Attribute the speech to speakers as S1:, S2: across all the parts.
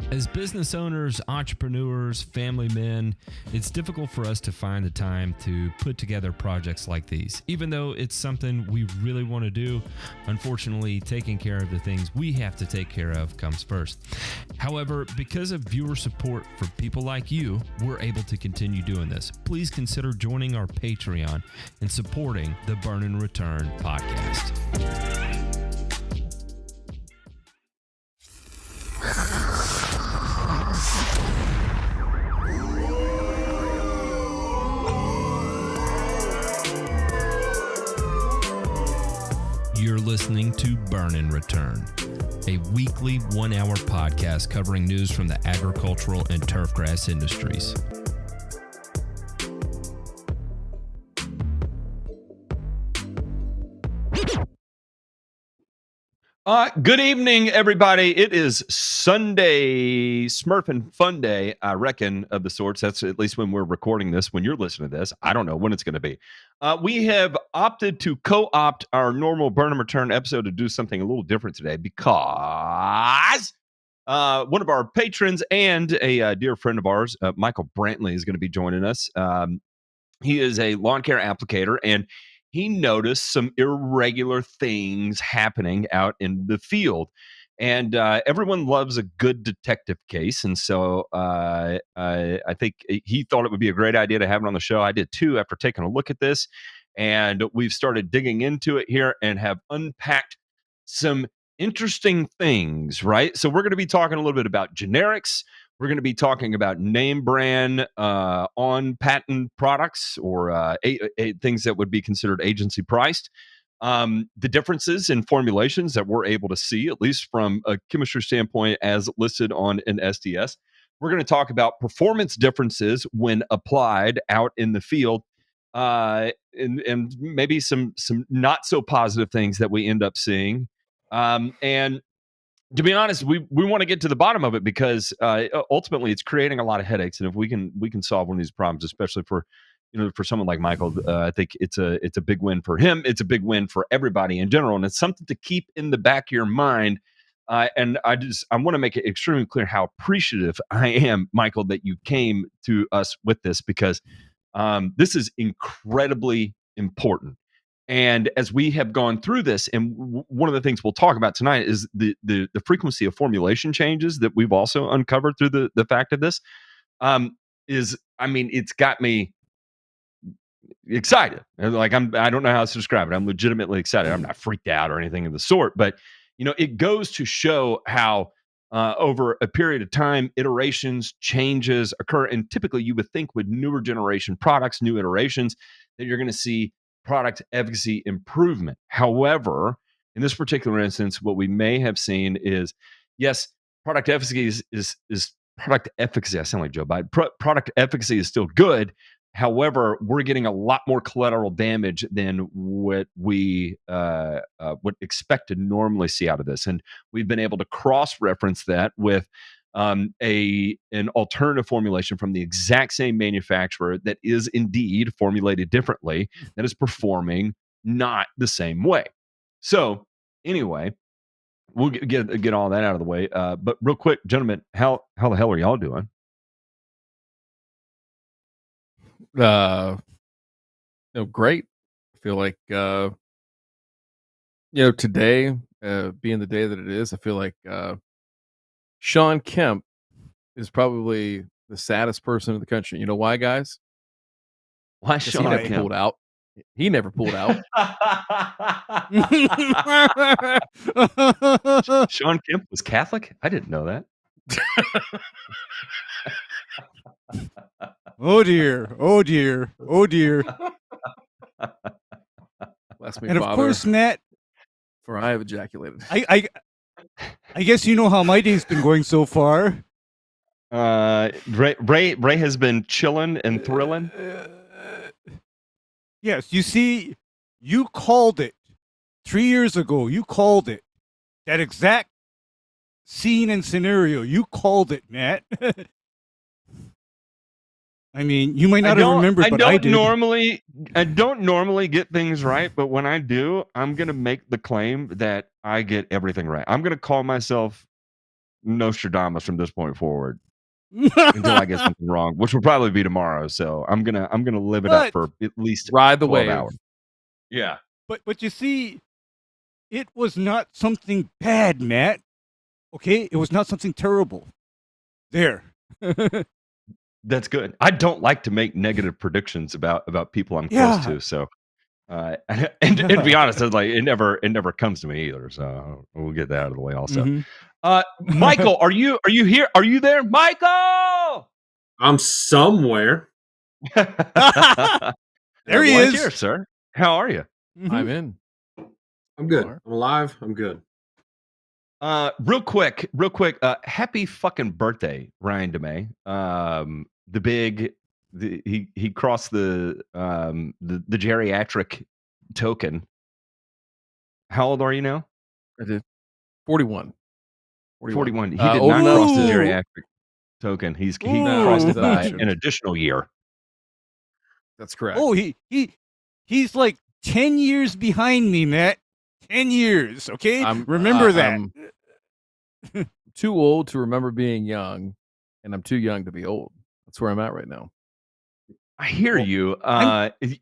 S1: As business owners, entrepreneurs, family men, it's difficult for us to find the time to put together projects like these. Even though it's something we really want to do, unfortunately, taking care of the things we have to take care of comes first. However, because of viewer support for people like you, we're able to continue doing this. Please consider joining our Patreon and supporting the Burn and Return podcast. You're listening to Burn and Return, a weekly 1-hour podcast covering news from the agricultural and turfgrass industries.
S2: Good evening, everybody. It is Sunday, Smurfing Fun Day, I reckon, of the sorts. That's at least when we're recording this. When you're listening to this, I don't know when it's going to be. We have opted to co-opt our normal Burn and Return episode to do something a little different today because one of our patrons and a dear friend of ours, Michael Brantley, is going to be joining us. He is a lawn care applicator, and he noticed some irregular things happening out in the field. And everyone loves a good detective case. And so I think he thought it would be a great idea to have it on the show. I did too, after taking a look at this. And we've started digging into it here and have unpacked some interesting things, right? So we're going to be talking a little bit about generics. We're going to be talking about name brand on patent products or things that would be considered agency priced. The differences in formulations that we're able to see, at least from a chemistry standpoint, as listed on an SDS. We're going to talk about performance differences when applied out in the field, and maybe some not so positive things that we end up seeing. And to be honest, we want to get to the bottom of it because ultimately it's creating a lot of headaches. And if we can solve one of these problems, especially for someone like Michael, I think it's a big win for him. It's a big win for everybody in general, and it's something to keep in the back of your mind. And I want to make it extremely clear how appreciative I am, Michael, that you came to us with this because this is incredibly important. And as we have gone through this, and one of the things we'll talk about tonight is the frequency of formulation changes that we've also uncovered through the fact of this, it's got me excited. Like I don't know how else to describe it. I'm legitimately excited. I'm not freaked out or anything of the sort, but it goes to show how over a period of time, iterations, changes occur. And typically you would think with newer generation products, new iterations, that you're going to see product efficacy improvement. However, in this particular instance, what we may have seen is, yes, product efficacy is product efficacy. I sound like Joe Biden. Product efficacy is still good. However, we're getting a lot more collateral damage than what we would expect to normally see out of this. And we've been able to cross-reference that with an alternative formulation from the exact same manufacturer that is indeed formulated differently, that is performing not the same way. So anyway, we'll get all that out of the way. But real quick, gentlemen, how the hell are y'all doing?
S3: Great. I feel like today being the day that it is, I feel like Shawn Kemp is probably the saddest person in the country. You know why, guys?
S2: Why Shawn
S3: Kemp pulled out? He never pulled out.
S2: Shawn Kemp was Catholic? I didn't know that.
S4: Oh dear. Oh dear. Oh dear.
S3: Bless me,
S4: And of
S3: Father,
S4: course, Matt,
S3: for I have ejaculated.
S4: I guess you know how my day's been going so far.
S2: Ray has been chilling and thrilling.
S4: Yes, you see, you called it 3 years ago. You called it. That exact scene and scenario. You called it, Matt. I mean, you might not have remembered, but I did.
S2: I don't normally get things right, but when I do, I'm going to make the claim that I get everything right. I'm going to call myself Nostradamus from this point forward until I get something wrong, which will probably be tomorrow. So I'm gonna live it up for at least
S3: Ride the
S2: 12
S3: wave.
S2: hours. Yeah.
S4: But you see, it was not something bad, Matt. Okay, it was not something terrible. There.
S2: That's good. I don't like to make negative predictions about people I'm
S4: Yeah.
S2: close to. So, and to be honest, it's like it never comes to me either. So we'll get that out of the way also.
S4: Mhm.
S2: Michael, are you here? Are you there, Michael?
S5: I'm somewhere.
S4: There he
S2: Well,
S4: is.
S2: here, sir. How are you?
S4: Mhm.
S3: I'm in.
S5: I'm good.
S3: Alright.
S5: I'm alive. I'm good.
S2: Real quick. Happy fucking birthday, Ryan DeMay. He crossed the geriatric token. How old are you now?
S3: I did 41.
S2: 41. He did
S3: old
S2: not
S3: enough
S2: cross the
S3: to-
S2: geriatric token. He
S4: Ooh.
S2: crossed it
S3: No,
S2: by
S3: shouldn't.
S2: an additional year.
S3: That's correct.
S4: Oh, he's like 10 years behind me, Matt. 10 years, okay? Remember that.
S3: I'm too old to remember being young, and I'm too young to be old. That's where I'm at right now.
S2: I hear
S4: Well,
S2: you.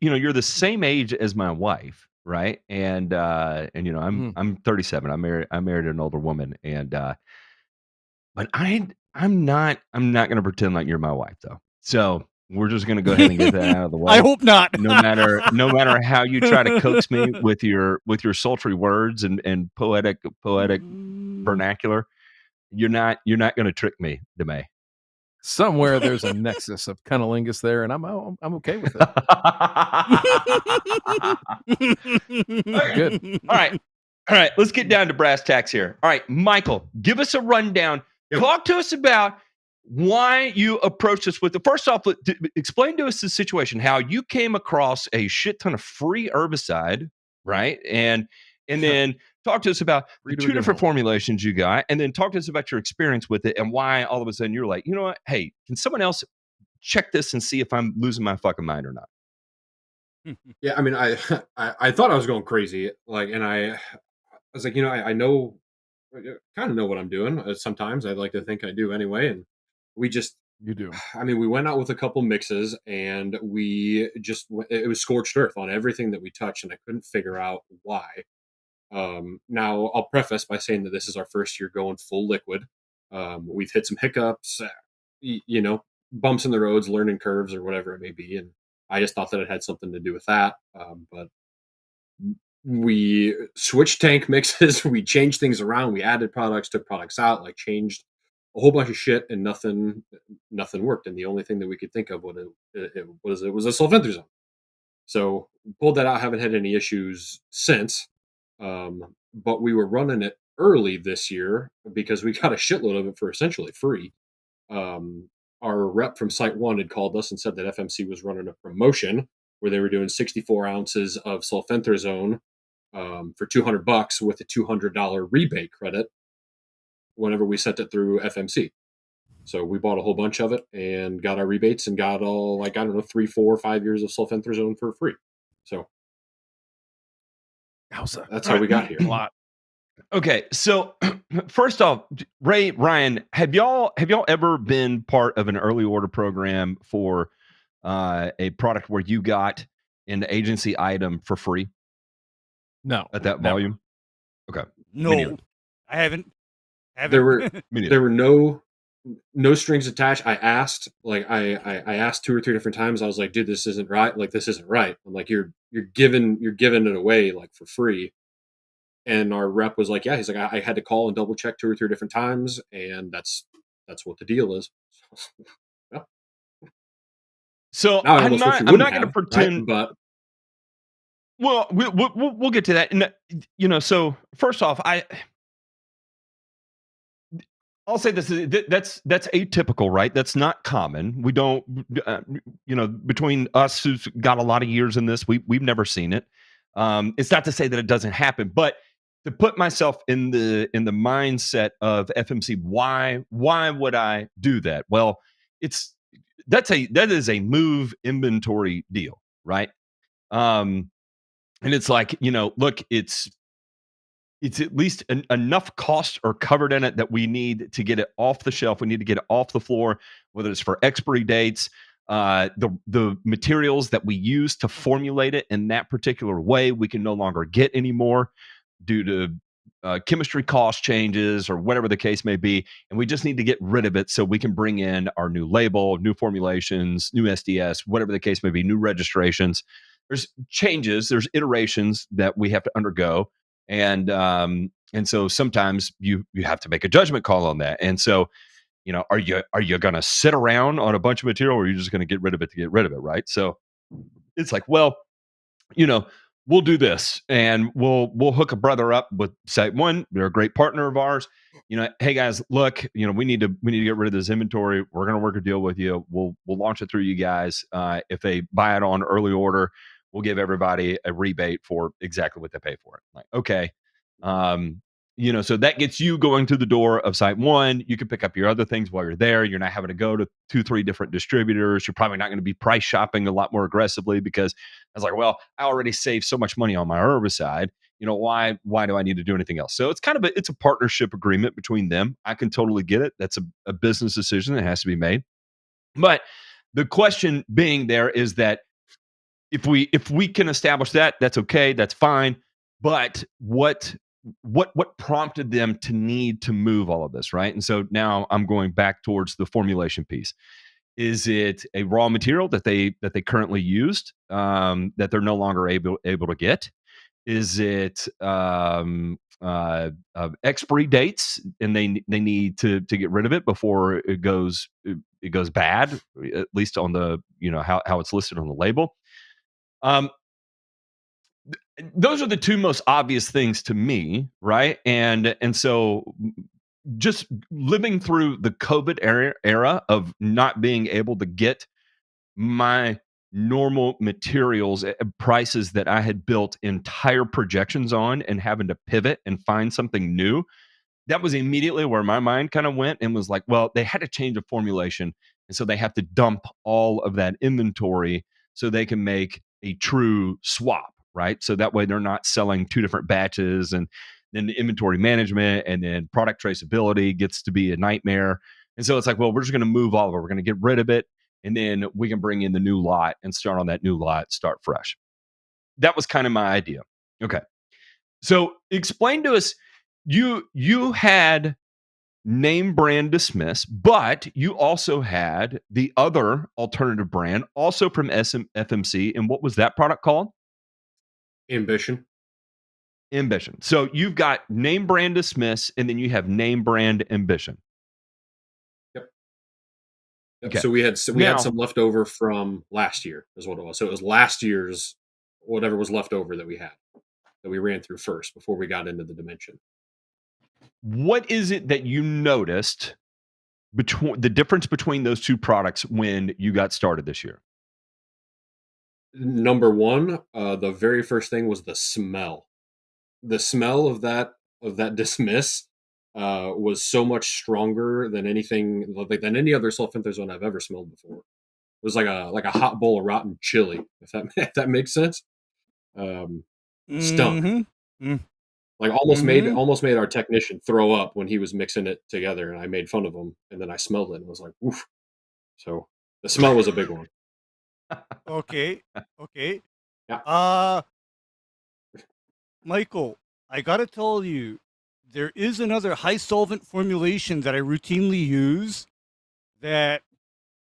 S2: You're the same age as my wife, right? And I'm 37. I'm married an older woman, and but I'm not going to pretend like you're my wife though. So we're just going to go ahead and get that out of the way.
S4: I hope not.
S2: no matter how you try to coax me with your sultry words and poetic vernacular, you're not going to trick me, DeMay.
S3: Somewhere there's a nexus of cunnilingus there, and I'm okay with it. Good.
S2: All right. Let's get down to brass tacks here. All right, Michael, give us a rundown.
S5: Yep.
S2: Talk to us about why you approached us with the first off. Explain to us the situation, how you came across a shit ton of free herbicide, right? And then talk to us about the
S3: Free to a
S2: two
S3: good
S2: different
S3: home.
S2: formulations you got, and then talk to us about your experience with it and why all of a sudden you're like, you know what? Hey, can someone else check this and see if I'm losing my fucking mind or not?
S5: Yeah, I mean, I thought I was going crazy, like, and I was like, I know, kind of know what I'm doing. Sometimes I like to think I do anyway, and we just,
S3: You do.
S5: I mean, we went out with a couple mixes, and we just, it was scorched earth on everything that we touched, and I couldn't figure out why. Now, I'll preface by saying that this is our first year going full liquid. We've hit some hiccups, bumps in the roads, learning curves, or whatever it may be, and I just thought that it had something to do with that. But we switched tank mixes, we changed things around, we added products, took products out, like changed a whole bunch of shit, and nothing worked. And the only thing that we could think of was it was a sulfentrazone. So pulled that out, haven't had any issues since. But we were running it early this year because we got a shitload of it for essentially free. Our rep from Site 1 had called us and said that FMC was running a promotion where they were doing 64 ounces of sulfentrazone for $200 with a $200 rebate credit whenever we sent it through FMC. So we bought a whole bunch of it and got our rebates and got all, 3, 4, 5 years of sulfentrazone for free. So that's how we got here.
S3: A lot.
S2: Okay, so first off, Ray, Ryan, have y'all ever been part of an early order program for a product where you got an agency item for free
S3: No.
S2: at that
S3: never.
S2: volume? Okay,
S4: No,
S2: Me neither.
S4: I haven't.
S5: There were
S2: Me neither.
S5: there were no strings attached. I asked, I asked 2 or 3 different times. I was like, dude, this isn't right. Like, this isn't right. I'm like, you're giving it away like for free. And our rep was like, yeah, he's like, I had to call and double check 2 or 3 different times, and that's what the deal is. Yeah.
S2: So
S5: Now I
S2: I'm
S5: almost wish
S2: not
S5: we
S2: going
S5: wouldn't
S2: to
S5: have,
S2: pretend.
S5: right? But
S2: Well, we'll get to that. And, so first off, I'll say this: that's atypical, right? That's not common. We don't, between us who's got a lot of years in this, we've never seen it. It's not to say that it doesn't happen, but to put myself in the mindset of FMC, why would I do that? Well, that is a move inventory deal, right? And it's like, look, it's it's at least enough costs are covered in it that we need to get it off the shelf. We need to get it off the floor, whether it's for expiry dates, the materials that we use to formulate it in that particular way, we can no longer get anymore due to chemistry cost changes or whatever the case may be. And we just need to get rid of it so we can bring in our new label, new formulations, new SDS, whatever the case may be, new registrations. There's changes, there's iterations that we have to undergo. And so sometimes you have to make a judgment call on that. And so, are you going to sit around on a bunch of material, or are you just going to get rid of it to get rid of it, right? So it's like, well, we'll do this, and we'll hook a brother up with Site One. They're a great partner of ours. Hey guys, look, we need to get rid of this inventory. We're going to work a deal with you. We'll launch it through you guys. If they buy it on early order, we'll give everybody a rebate for exactly what they pay for it. Like, okay. So that gets you going through the door of Site One. You can pick up your other things while you're there. You're not having to go to 2-3 different distributors. You're probably not going to be price shopping a lot more aggressively, because I was like, well, I already saved so much money on my herbicide. Why do I need to do anything else? So it's kind of it's a partnership agreement between them. I can totally get it. That's a business decision that has to be made. But the question being there is that if we can establish that, that's okay, that's fine. But what prompted them to need to move all of this, right? And so now I'm going back towards the formulation piece. Is it a raw material that they currently used that they're no longer able to get? Is it expiry dates, and they need to get rid of it before it goes bad, at least on the how it's listed on the label? Those are the two most obvious things to me, right? And so just living through the COVID era of not being able to get my normal materials at prices that I had built entire projections on, and having to pivot and find something new, that was immediately where my mind kind of went, and was like, well, they had to change the formulation. And so they have to dump all of that inventory so they can make a true swap, right? So that way they're not selling two different batches, and then the inventory management and then product traceability gets to be a nightmare. And so it's like, well, we're just going to move all of it. We're going to get rid of it, and then we can bring in the new lot and start on that new lot, start fresh. That was kind of my idea. Okay. So explain to us, you had name brand dismiss, but you also had the other alternative brand, also from FMC. And what was that product called?
S5: Ambition.
S2: So you've got name brand dismiss, and then you have name brand ambition.
S5: Yep.
S2: Okay.
S5: So we had some left over from last year, is what it was. So it was last year's whatever was left over that we had, that we ran through first before we got into the dimension.
S2: What is it that you noticed between the difference between those two products when you got started this year?
S5: Number one, the very first thing was the smell. The smell of that dismiss was so much stronger than any other sulfentrazone I've ever smelled before. It was like a hot bowl of rotten chili, if that makes sense. Stunk.
S4: Mm-hmm.
S5: Like almost made our technician throw up when he was mixing it together, and I made fun of him, and then I smelled it and was like, oof. So the smell was a big one.
S4: Okay.
S5: Yeah.
S4: Michael, I gotta tell you, there is another high solvent formulation that I routinely use that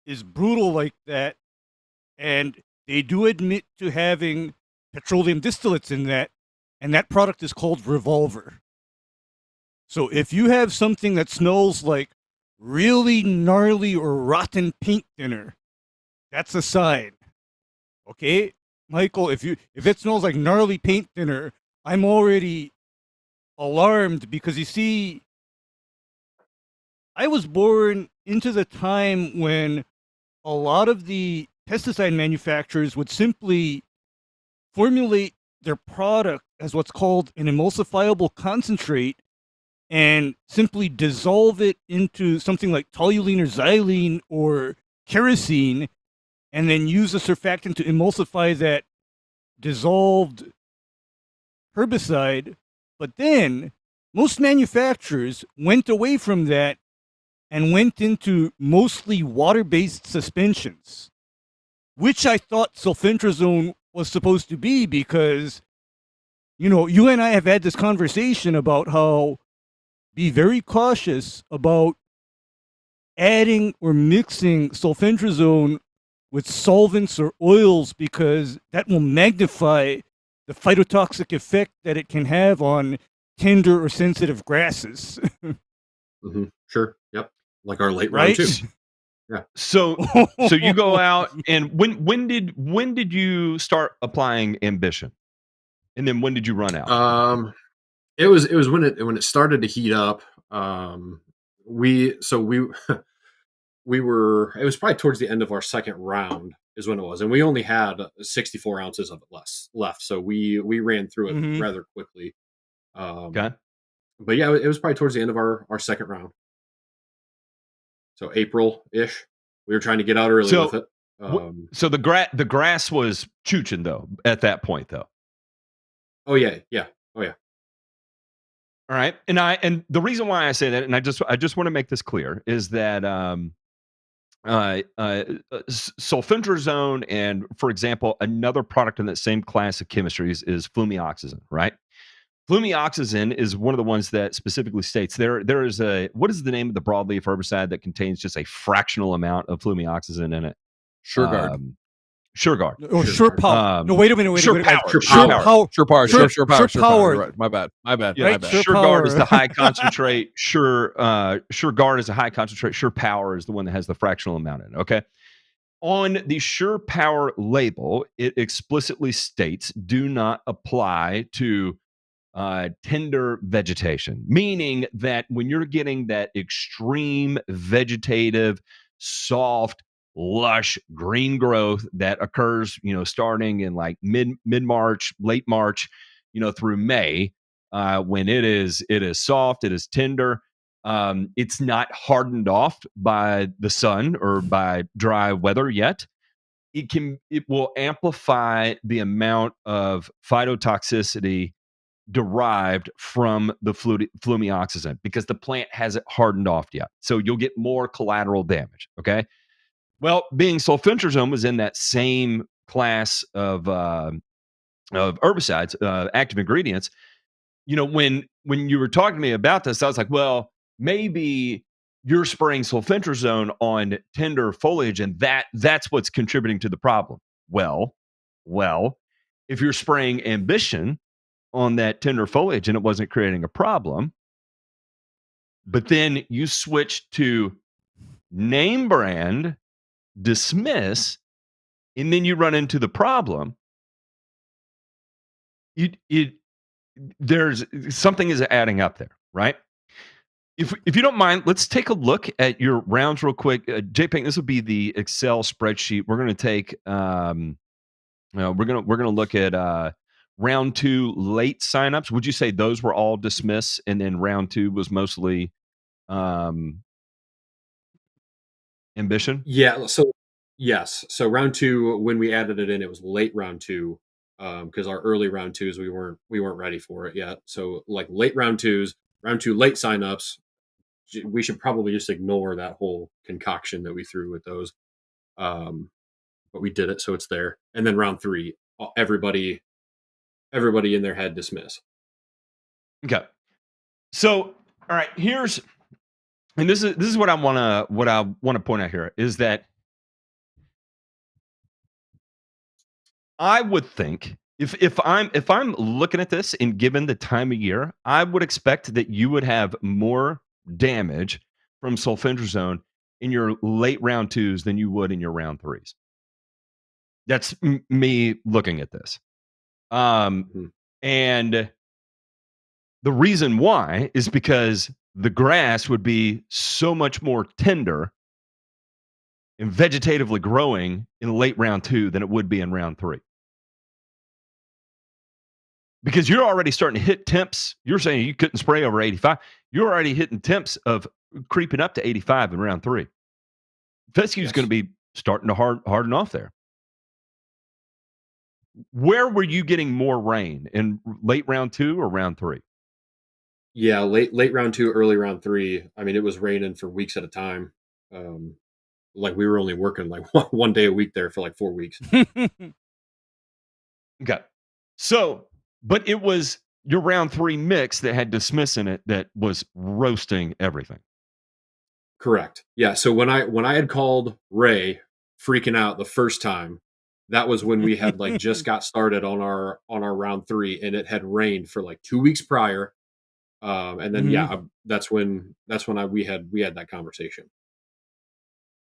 S4: is brutal like that, and they do admit to having petroleum distillates in that, and that product is called Revolver. So if you have something that smells like really gnarly or rotten paint thinner, that's a sign. Okay, Michael, if it smells like gnarly paint thinner, I'm already alarmed, because you see, I was born into the time when a lot of the pesticide manufacturers would simply formulate their product as what's called an emulsifiable concentrate and simply dissolve it into something like toluene or xylene or kerosene, and then use a surfactant to emulsify that dissolved herbicide But then most manufacturers went away from that and went into mostly water-based suspensions, which I thought sulfentrazone was supposed to be, because, you know, you and I have had this conversation about how be very cautious about adding or mixing sulfentrazone with solvents or oils, because that will magnify the phytotoxic effect that it can have on tender or sensitive grasses.
S5: Sure. Yep. Like our late
S4: Right?
S5: round two. Yeah.
S2: So you go out, and when did you start applying Ambition, and then when did you run out?
S5: It was when it started to heat up. We were, it was probably towards the end of our second round is when it was, and we only had 64 ounces of it left, so we ran through it rather quickly.
S2: Okay.
S5: But yeah, it was probably towards the end of our second round. So April-ish. We were trying to get out early with it.
S2: So the grass was chooching though at that point though.
S5: Oh yeah. Oh yeah.
S2: All right. And the reason why I say that, and I just want to make this clear, is that sulfentrazone, and for example, another product in that same class of chemistries is flumioxazine, right? Flumioxazine is one of the ones that specifically states there is what is the name of the broadleaf herbicide that contains just a fractional amount of flumioxazine in it?
S3: SureGuard.
S2: SureGuard.
S4: Or SurePower. No, wait a minute.
S2: SurePower.
S3: SurePower. Right. My bad.
S2: Yeah, SureGuard is the high concentrate. SureGuard is a high concentrate. SurePower is the one that has the fractional amount in it. Okay. On the SurePower label, it explicitly states, do not apply to tender vegetation, meaning that when you're getting that extreme vegetative, soft, lush green growth that occurs, starting in like mid-March, late March, through May, when it is soft, it is tender, it's not hardened off by the sun or by dry weather yet. It will amplify the amount of phytotoxicity derived from the flumioxazine because the plant hasn't hardened off yet. So you'll get more collateral damage. Okay. Well, being sulfentrazone was in that same class of herbicides, active ingredients. When you were talking to me about this, I was like, well, maybe you're spraying sulfentrazone on tender foliage, and that's what's contributing to the problem. Well, if you're spraying Ambition on that tender foliage and it wasn't creating a problem, but then you switch to name brand Dismiss, and then you run into the problem, there's something is adding up there, right? If you don't mind, let's take a look at your rounds real quick. JPEG, this will be the Excel spreadsheet. We're going to take we're going to look at round 2 late signups. Would you say those were all Dismiss, and then round 2 was mostly Ambition?
S5: Yeah. So yes. So round 2, when we added it in, it was late round 2, because our early round 2s we weren't ready for it yet. So like late round 2s, round 2 late signups, we should probably just ignore that whole concoction that we threw with those. But we did it, so it's there. And then round 3, everybody in there had Dismiss.
S2: Okay. So all right, and this is what I want to point out here is that I would think if I'm looking at this and given the time of year, I would expect that you would have more damage from sulfentrazone in your late round 2s than you would in your round 3s. That's me looking at this. And the reason why is because the grass would be so much more tender and vegetatively growing in late round 2 than it would be in round 3. Because you're already starting to hit temps. You're saying you couldn't spray over 85. You're already hitting temps of creeping up to 85 in round 3. Fescue's going to be starting to harden off there. Where were you getting more rain, in late round 2 or round 3?
S5: Yeah, late round 2, early round 3. I mean, it was raining for weeks at a time. Like we were only working like one day a week there for like 4 weeks.
S2: Okay. So, but it was your round 3 mix that had dismiss in it that was roasting everything.
S5: Correct. Yeah. So when I had called Ray freaking out the first time, that was when we had like just got started on our round 3, and it had rained for like 2 weeks prior. And then that's when we had that conversation.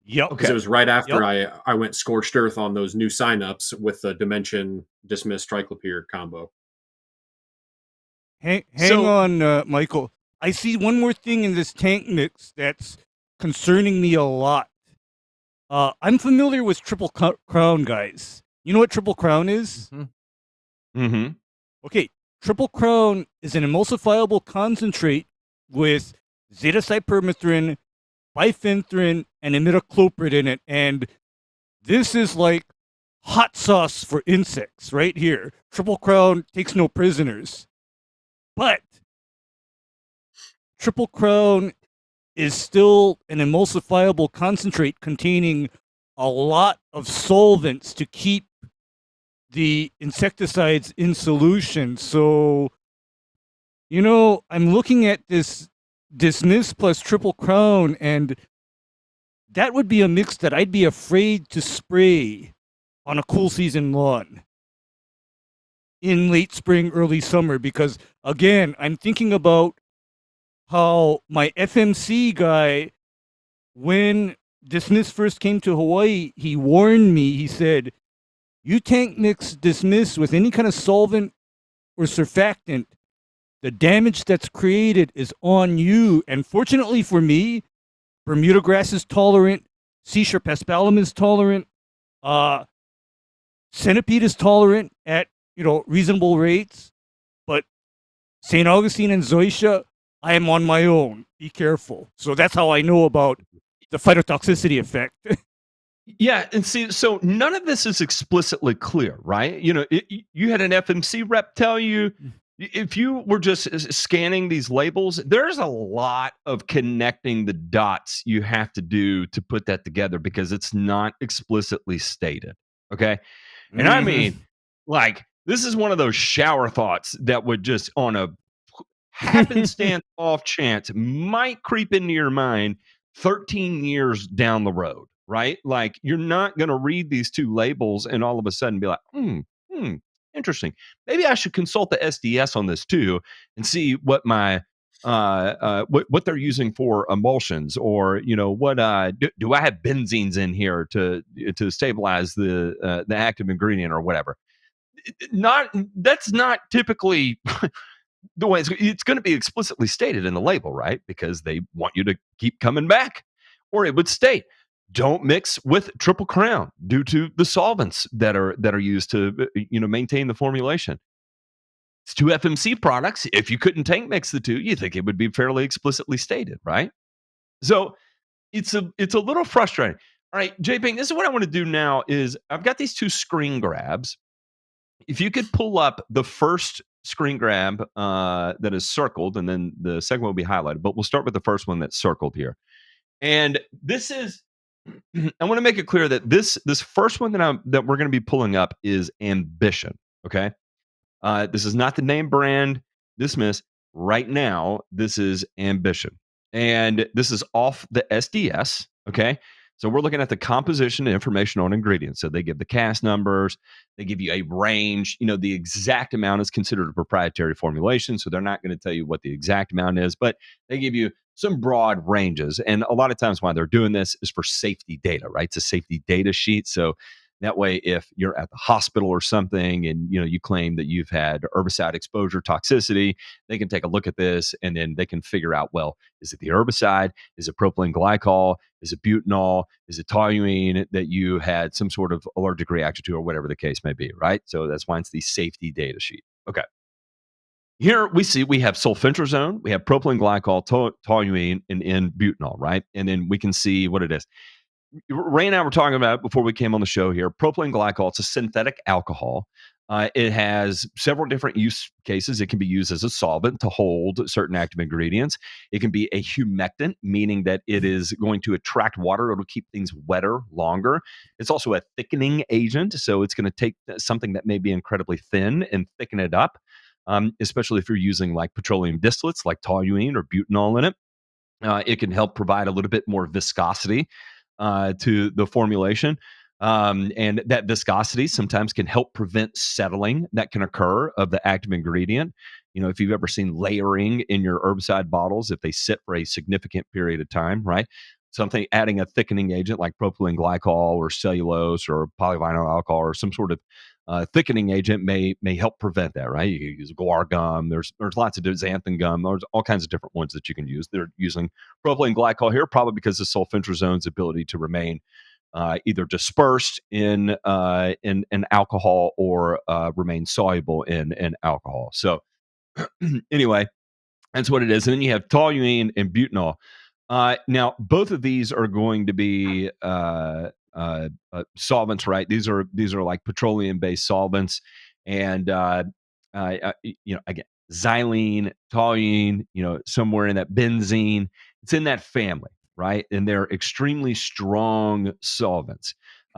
S4: Yep.
S5: Because it was right after I went scorched earth on those new signups with the Dimension Dismiss Triclopyr combo.
S4: Hang on, Michael. I see one more thing in this tank mix that's concerning me a lot. I'm familiar with Triple Crown, guys. You know what Triple Crown is?
S2: Mm-hmm.
S4: Okay, Triple Crown is an emulsifiable concentrate with zeta-cypermethrin, bifenthrin, and imidacloprid in it, and this is like hot sauce for insects right here. Triple Crown takes no prisoners. But Triple Crown is still an emulsifiable concentrate containing a lot of solvents to keep the insecticides in solution. So, you know, I'm looking at this Dismiss plus Triple Crown, and that would be a mix that I'd be afraid to spray on a cool season lawn in late spring, early summer, because again, I'm thinking about how my FMC guy, when Dismiss first came to Hawaii, he warned me. He said, you tank mix Dismiss with any kind of solvent or surfactant, the damage that's created is on you. And fortunately for me, Bermuda grass is tolerant, C. sharpaspalum is tolerant, centipede is tolerant at reasonable rates, but St. Augustine and Zoysia, I am on my own. Be careful. So that's how I know about the phytotoxicity effect.
S2: Yeah, and see, so none of this is explicitly clear, right? You had an FMC rep tell you, if you were just scanning these labels, there's a lot of connecting the dots you have to do to put that together because it's not explicitly stated, okay? And I mean, like, this is one of those shower thoughts that would just, on a happenstance off chance, might creep into your mind 13 years down the road, right? Like, you're not going to read these two labels and all of a sudden be like, interesting. Maybe I should consult the SDS on this too and see what my what they're using for emulsions, or what do I have benzenes in here to stabilize the active ingredient or whatever. That's not typically the way it's going to be explicitly stated in the label, right? Because they want you to keep coming back. Or it would state, don't mix with Triple Crown due to the solvents that are used to maintain the formulation. It's two FMC products. If you couldn't tank mix the two, you think it would be fairly explicitly stated, right? So it's a little frustrating. All right, J-Ping, this is what I want to do now is I've got these two screen grabs. If you could pull up the first screen grab that is circled, and then the second one will be highlighted, but we'll start with the first one that's circled here. And this is, I want to make it clear that this first one that we're going to be pulling up is Ambition. Okay, this is not the name brand Dismiss. Right now, this is Ambition, and this is off the SDS. Okay, so we're looking at the composition and information on ingredients. So they give the cast numbers, they give you a range. The exact amount is considered a proprietary formulation, so they're not going to tell you what the exact amount is, but they give you some broad ranges. And a lot of times why they're doing this is for safety data, right? It's a safety data sheet. So that way, if you're at the hospital or something and you claim that you've had herbicide exposure toxicity, they can take a look at this and then they can figure out, well, is it the herbicide? Is it propylene glycol? Is it butanol? Is it toluene that you had some sort of allergic reaction to, or whatever the case may be, right? So that's why it's the safety data sheet. Okay. Here we have sulfentrazone, we have propylene glycol, toluene, and butanol, right? And then we can see what it is. Ray and I were talking about it before we came on the show here. Propylene glycol, it's a synthetic alcohol. It has several different use cases. It can be used as a solvent to hold certain active ingredients. It can be a humectant, meaning that it is going to attract water. It'll keep things wetter longer. It's also a thickening agent. So it's going to take something that may be incredibly thin and thicken it up, especially if you're using like petroleum distillates like toluene or butanol in it. It can help provide a little bit more viscosity to the formulation. And that viscosity sometimes can help prevent settling that can occur of the active ingredient. You know, if you've ever seen layering in your herbicide bottles, if they sit for a significant period of time, right? Something adding a thickening agent like propylene glycol or cellulose or polyvinyl alcohol or some sort of thickening agent may help prevent that, right? You can use guar gum. There's lots of xanthan gum. There's all kinds of different ones that you can use. They're using propylene glycol here, probably because of sulfentrazone's ability to remain either dispersed in alcohol or remain soluble in alcohol. So anyway, that's what it is. And then you have toluene and butanol. Now, both of these are going to be solvents, right? These are like petroleum-based solvents, and again, xylene, toluene, somewhere in that benzene. It's in that family, right? And they're extremely strong solvents.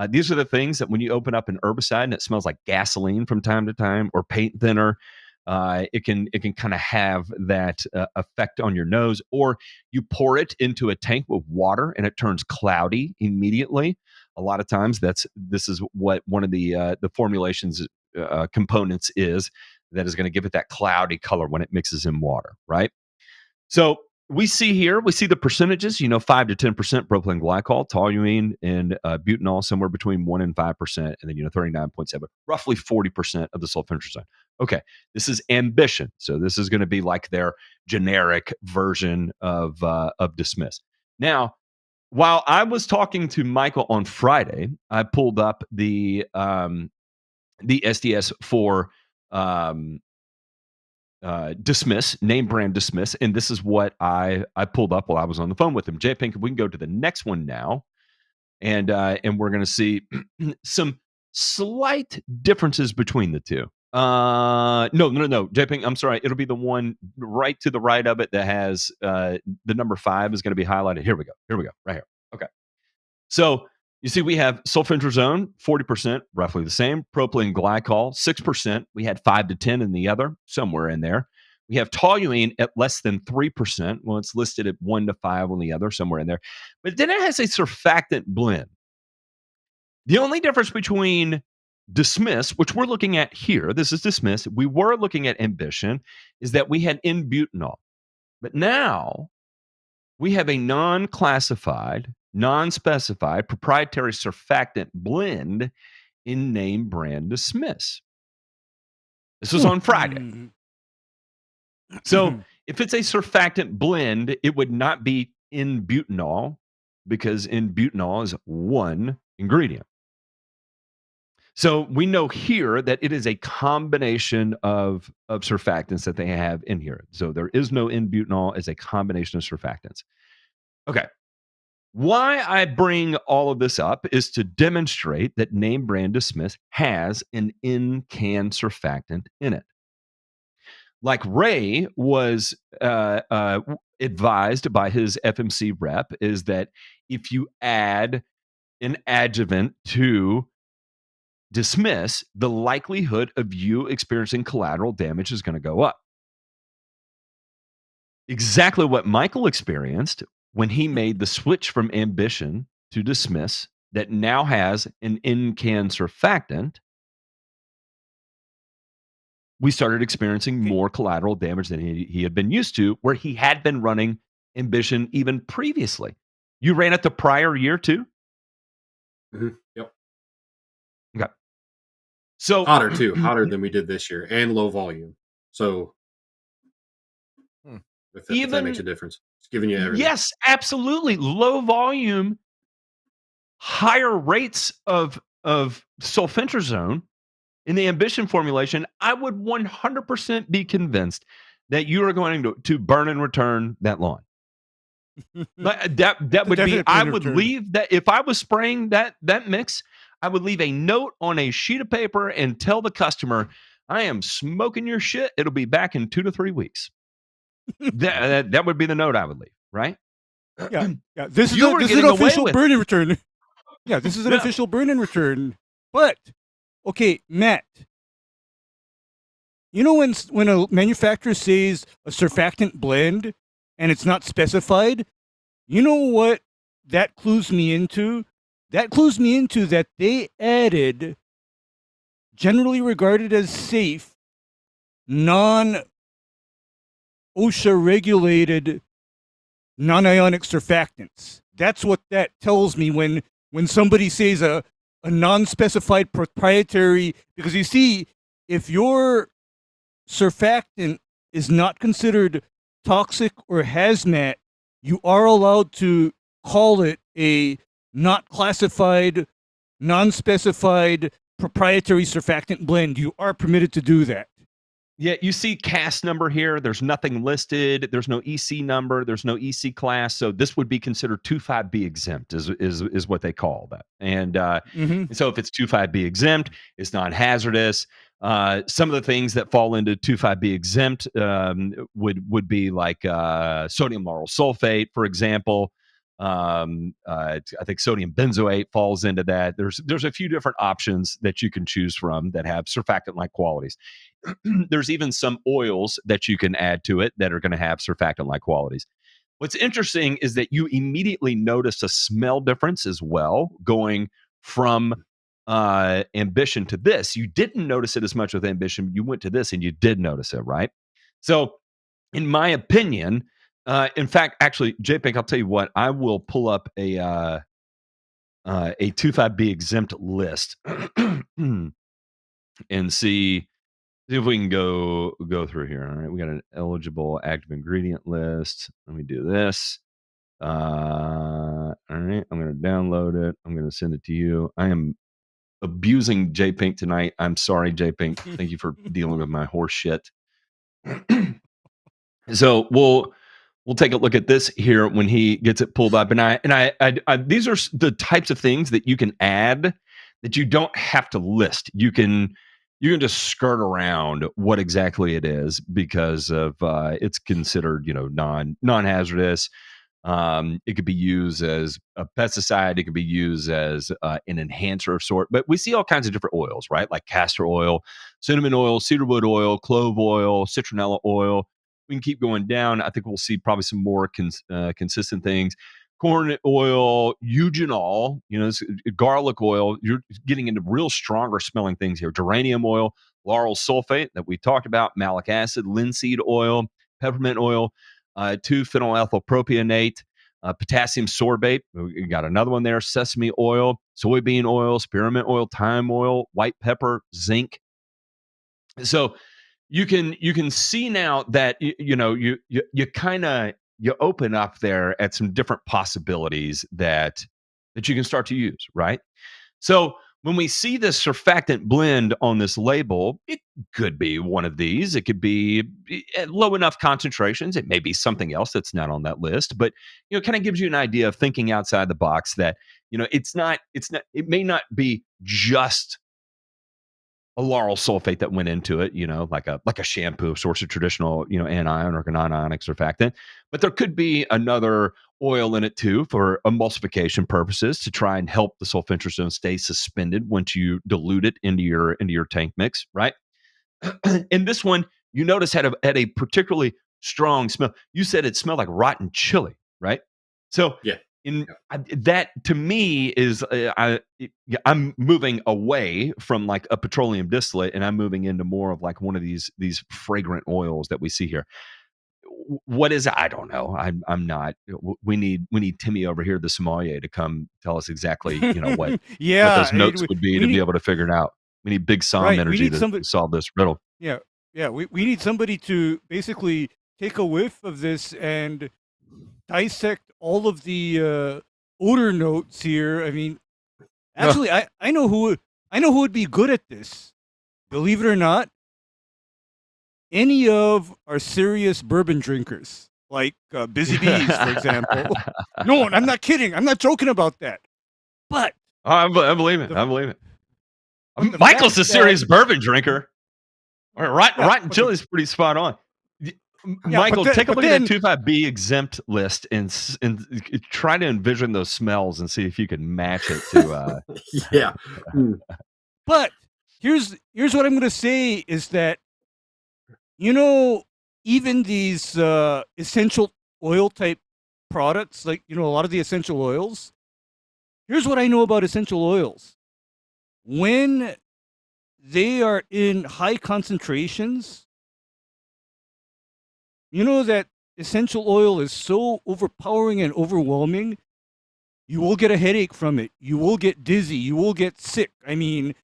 S2: These are the things that when you open up an herbicide and it smells like gasoline from time to time or paint thinner, it can kind of have that effect on your nose. Or you pour it into a tank with water and it turns cloudy immediately. A lot of times this is what one of the formulations components is that is going to give it that cloudy color when it mixes in water, right? So we see the percentages, 5 to 10% propylene glycol, toluene, and butanol, somewhere between 1 and 5%, and then 39.7, roughly 40% of the sulfentrazone. Okay, this is Ambition, so this is going to be like their generic version of Dismiss. Now, while I was talking to Michael on Friday, I pulled up the SDS for Dismiss, name brand Dismiss, and this is what I pulled up while I was on the phone with him. J-Pink, we can go to the next one now, and we're going to see some slight differences between the two. No, J-Pink, I'm sorry, it'll be the one right to the right of it that has the number 5 is going to be highlighted. Here we go, right here. Okay, so you see, we have sulfentrazone, 40%, roughly the same. Propylene glycol, 6%. We had 5 to 10 in the other, somewhere in there. We have toluene at less than 3%. Well, it's listed at 1 to 5 on the other, somewhere in there. But then it has a surfactant blend. The only difference between Dismiss, which we're looking at here, this is Dismiss, we were looking at Ambition, is that we had N-butanol. But now we have a non-classified, non-specified proprietary surfactant blend in name brand Dismiss. This was on Friday. So if it's a surfactant blend, it would not be in butanol because in butanol is one ingredient. So we know here that it is a combination of surfactants that they have in here. So there is no N-butanol as a combination of surfactants. Okay. Why I bring all of this up is to demonstrate that name brand Dismiss has an in-can surfactant in it. Like Ray was advised by his FMC rep, is that if you add an adjuvant to Dismiss, the likelihood of you experiencing collateral damage is going to go up. Exactly what Michael experienced when he made the switch from Ambition to Dismiss that now has an in-can surfactant. We started experiencing more collateral damage than he had been used to, where he had been running Ambition even previously. You ran it the prior year too?
S5: Mm-hmm. Yep.
S2: Okay. So
S5: hotter than we did this year, and low volume. So if that makes a difference, it's giving you everything.
S2: Yes, absolutely. Low volume, higher rates of sulfentrazone in the Ambition formulation. I would 100% be convinced that you are going to burn and return that lawn. that would be. I would leave that if I was spraying that mix. I would leave a note on a sheet of paper and tell the customer, I am smoking your shit. It'll be back in 2 to 3 weeks. that would be the note I would leave, right?
S4: Yeah. This is
S2: You were
S4: an
S2: getting away
S4: official
S2: with
S4: burn and return. Yeah, this is an
S2: Yeah.
S4: official burn and return. But okay, Matt. You know when a manufacturer says a surfactant blend and it's not specified, you know what that clues me into? That clues me into that they added generally regarded as safe, non-OSHA regulated non-ionic surfactants. That's what that tells me when somebody says a non-specified proprietary, because you see, if your surfactant is not considered toxic or hazmat, you are allowed to call it a not classified, non-specified proprietary surfactant blend. You are permitted to do that.
S2: Yeah, you see CAS number here. There's nothing listed. There's no EC number. There's no EC class. So this would be considered 25B exempt is what they call that. And so if it's 25B exempt, it's non-hazardous. Some of the things that fall into 25B exempt would be like sodium lauryl sulfate, for example. I think sodium benzoate falls into that. There's a few different options that you can choose from that have surfactant-like qualities. There's even some oils that you can add to it that are going to have surfactant-like qualities. What's interesting is that you immediately notice a smell difference as well, going from Ambition to this. You didn't notice it as much with Ambition. You went to this and you did notice it, right? So, in my opinion, in fact, actually, JPEG, I'll tell you what, I will pull up a 25B exempt list and see if we can go through here. All right, we got an eligible active ingredient list. Let me do this. All right, I'm going to download it. I'm going to send it to you. I am abusing JPink tonight. I'm sorry, JPink. Thank you for dealing with my horse shit. So we'll take a look at this here when he gets it pulled up. And I these are the types of things that you can add that you don't have to list. You can just skirt around what exactly it is because of it's considered, non-hazardous. It could be used as a pesticide. It could be used as an enhancer of sort. But we see all kinds of different oils, right? Like castor oil, cinnamon oil, cedarwood oil, clove oil, citronella oil. We can keep going down. I think we'll see probably some more consistent things. Corn oil, eugenol, garlic oil. You're getting into real stronger smelling things here. Geranium oil, lauryl sulfate that we talked about, malic acid, linseed oil, peppermint oil, 2-phenylethyl-propionate, potassium sorbate. We got another one there. Sesame oil, soybean oil, spearmint oil, thyme oil, white pepper, zinc. So you can see now that you kind of open up there at some different possibilities that you can start to use, right? So when we see this surfactant blend on this label, it could be one of these. It could be at low enough concentrations. It may be something else that's not on that list, but kind of gives you an idea of thinking outside the box that it may not be just a lauryl sulfate that went into it, like a shampoo, source of traditional, anion or non-ionic surfactant. But there could be another oil in it too for emulsification purposes to try and help the sulfentrazone stay suspended once you dilute it into your tank mix, right? And this one, you notice had a particularly strong smell. You said it smelled like rotten chili, right? So
S5: yeah.
S2: That to me is I'm moving away from like a petroleum distillate and I'm moving into more of like one of these fragrant oils that we see here. What is it? I don't know. I'm not. We need Timmy over here, the sommelier, to come tell us exactly what what those notes would be to be able to figure it out. We need big Somm energy to solve this riddle.
S4: Yeah. We need somebody to basically take a whiff of this and dissect all of the odor notes here. I mean, actually, I know who would be good at this. Believe it or not, any of our serious bourbon drinkers, like Busy Beez, for example. No, I'm not kidding. I'm not joking about that. But
S2: I believe it. I believe it.
S4: But the
S2: Michael's a
S4: fact
S2: serious bourbon drinker. All right,
S4: Yeah,
S2: Rotten
S4: but
S2: Chili's pretty spot on. Michael,
S4: but
S2: take a
S4: but
S2: look
S4: then-
S2: at that 25B exempt list and try to envision those smells and see if you can match it to.
S5: Yeah. Mm.
S4: But here's what I'm going to say is that, you know, even these essential oil type products, like, you know, a lot of the essential oils. Here's what I know about essential oils. When they are in high concentrations, you know that essential oil is so overpowering and overwhelming, you will get a headache from it. You will get dizzy. You will get sick. I mean,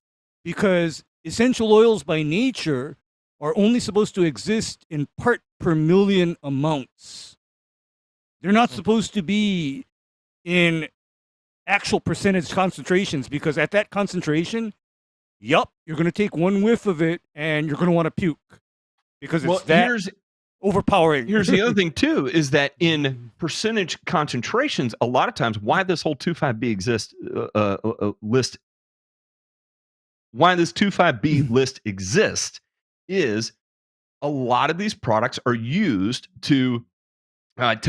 S4: because essential oils by nature are only supposed to exist in part per million amounts. They're not supposed to be in actual percentage concentrations, because at that concentration, yup, you're going to take one whiff of it and you're going to want to puke because it's overpowering.
S2: Here's the other thing too, is that in percentage concentrations, a lot of times why this whole 25B list, why this 25B list exists is a lot of these products are used to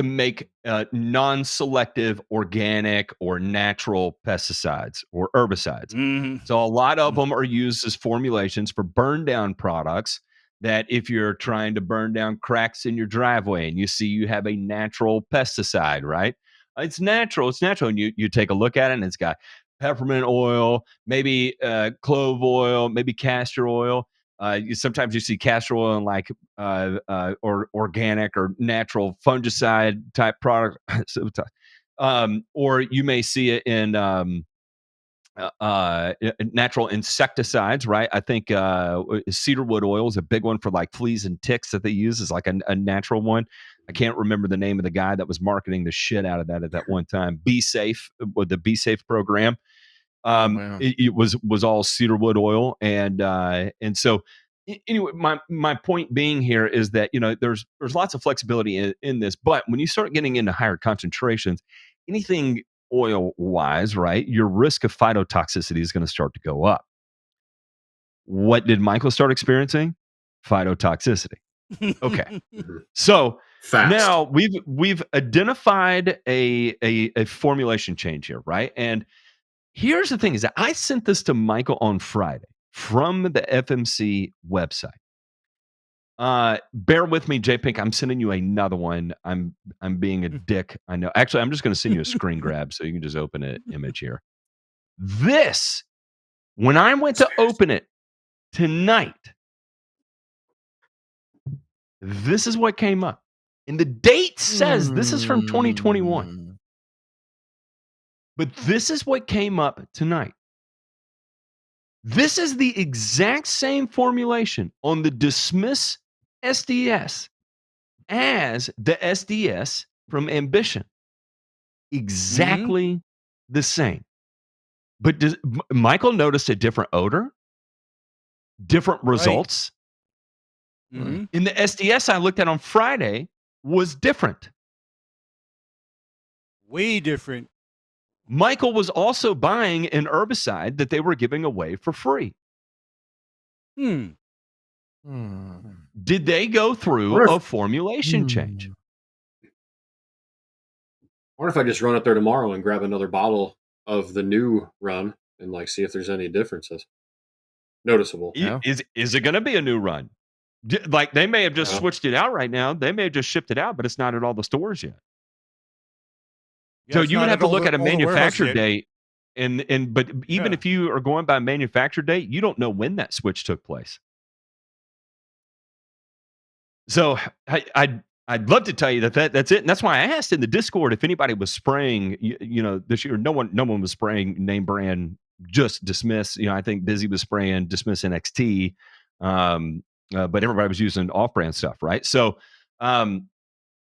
S2: make non-selective organic or natural pesticides or herbicides.
S4: Mhm.
S2: So a lot of them are used as formulations for burn down products, that if you're trying to burn down cracks in your driveway and you see you have a natural pesticide, right? It's natural. And you take a look at it and it's got peppermint oil, maybe clove oil, maybe castor oil. Sometimes you see castor oil in like or organic or natural fungicide type product, or you may see it in natural insecticides, right? I think cedarwood oil is a big one for like fleas and ticks that they use as like a natural one. I can't remember the name of the guy that was marketing the shit out of that at that one time. Be Safe, with the Be Safe program.
S3: Wow.
S2: It was all cedarwood oil, and so anyway, my point being here is that, you know, there's lots of flexibility in this, but when you start getting into higher concentrations, anything oil wise, right, your risk of phytotoxicity is going to start to go up. What did Michael start experiencing? Phytotoxicity. Okay. So
S5: Fast.
S2: now we've identified a formulation change here, right? And here's the thing, is that I sent this to Michael on Friday from the FMC website. Bear with me, J-Pink. I'm sending you another one. I'm being a dick. I know. Actually, I'm just going to send you a screen grab so you can just open an image here. This, when I went to open it tonight, this is what came up. And the date says this is from 2021. But this is what came up tonight. This is the exact same formulation on the Dismiss SDS as the SDS from Ambition. Exactly the same. But Michael noticed a different odor, different results.
S4: Mhm.
S2: In the SDS I looked at on Friday was different.
S4: Way different.
S2: Michael was also buying an herbicide that they were giving away for free. Did they go through a formulation change?
S5: I wonder if I just run up there tomorrow and grab another bottle of the new run and like see if there's any differences noticeable.
S2: Is it going to be a new run? Like they may have just switched it out right now. They may have just shipped it out, but it's not at all the stores yet.
S4: Yeah,
S2: So
S4: it's
S2: you would
S4: not
S2: have
S4: at
S2: to
S4: all
S2: look
S4: the-
S2: at a
S4: all the warehouse
S2: manufacturer
S4: yet.
S2: date, but even if you are going by manufacturer date, you don't know when that switch took place. So I'd love to tell you that's it, and that's why I asked in the Discord if anybody was spraying. You know, this year no one was spraying name brand, just Dismiss. You know, I think Busy was spraying Dismiss NXT, but everybody was using off-brand stuff, right? So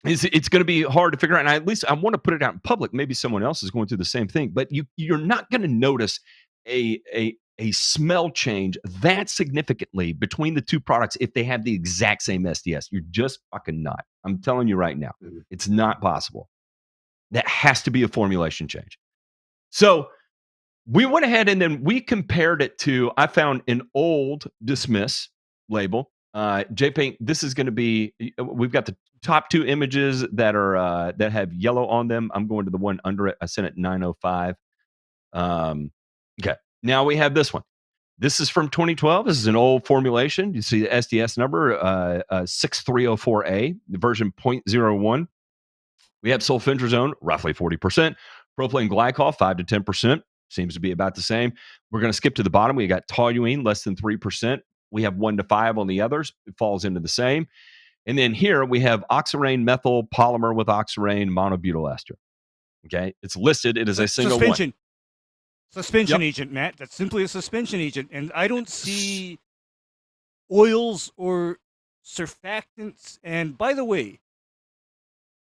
S2: it's going to be hard to figure out. And at least I want to put it out in public. Maybe someone else is going through the same thing, but you're not going to notice a smell change that significantly between the two products if they have the exact same SDS. You're just fucking not. I'm telling you right now, it's not possible. That has to be a formulation change. So we went ahead and then we compared it to, I found an old Dismiss label. JPaint, this is going to be, we've got the top 2 images that are that have yellow on them. I'm going to the one under it. I sent it 905. Okay. Now we have this one. This is from 2012. This is an old formulation. You see the SDS number 6304A, the version 0.01. We have sulfentrazone, roughly 40%. Propylene glycol, 5 to 10%. Seems to be about the same. We're going to skip to the bottom. We got toluene, less than 3%. We have 1 to 5 on the others. It falls into the same. And then here we have oxirane methyl polymer with oxirane monobutyl ester. Okay. It's listed. It is a single one.
S4: Suspension agent, Matt. That's simply a suspension agent. And I don't see oils or surfactants. And by the way,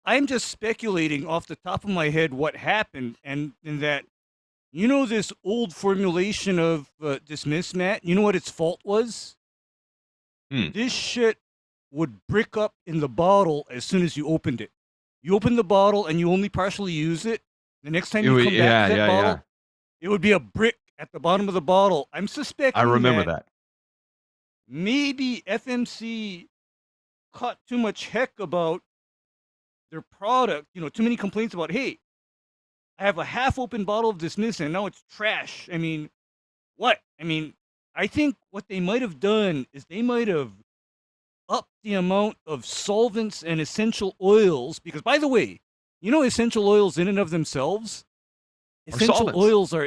S4: I'm just speculating off the top of my head what happened. And in that, you know, this old formulation of Dismiss, Matt, you know what its fault was? This shit would brick up in the bottle as soon as you opened it. You open the bottle and you only partially use it. The next time you come back to that bottle, it would be a brick at the bottom of the bottle. I'm suspecting
S2: I remember that.
S4: Maybe FMC caught too much heck about their product. You know, too many complaints about, hey, I have a half-open bottle of Dismiss and now it's trash. I mean, what? I mean, I think what they might have done is they might have upped the amount of solvents and essential oils. Because, by the way, you know, essential oils in and of themselves, essential oils are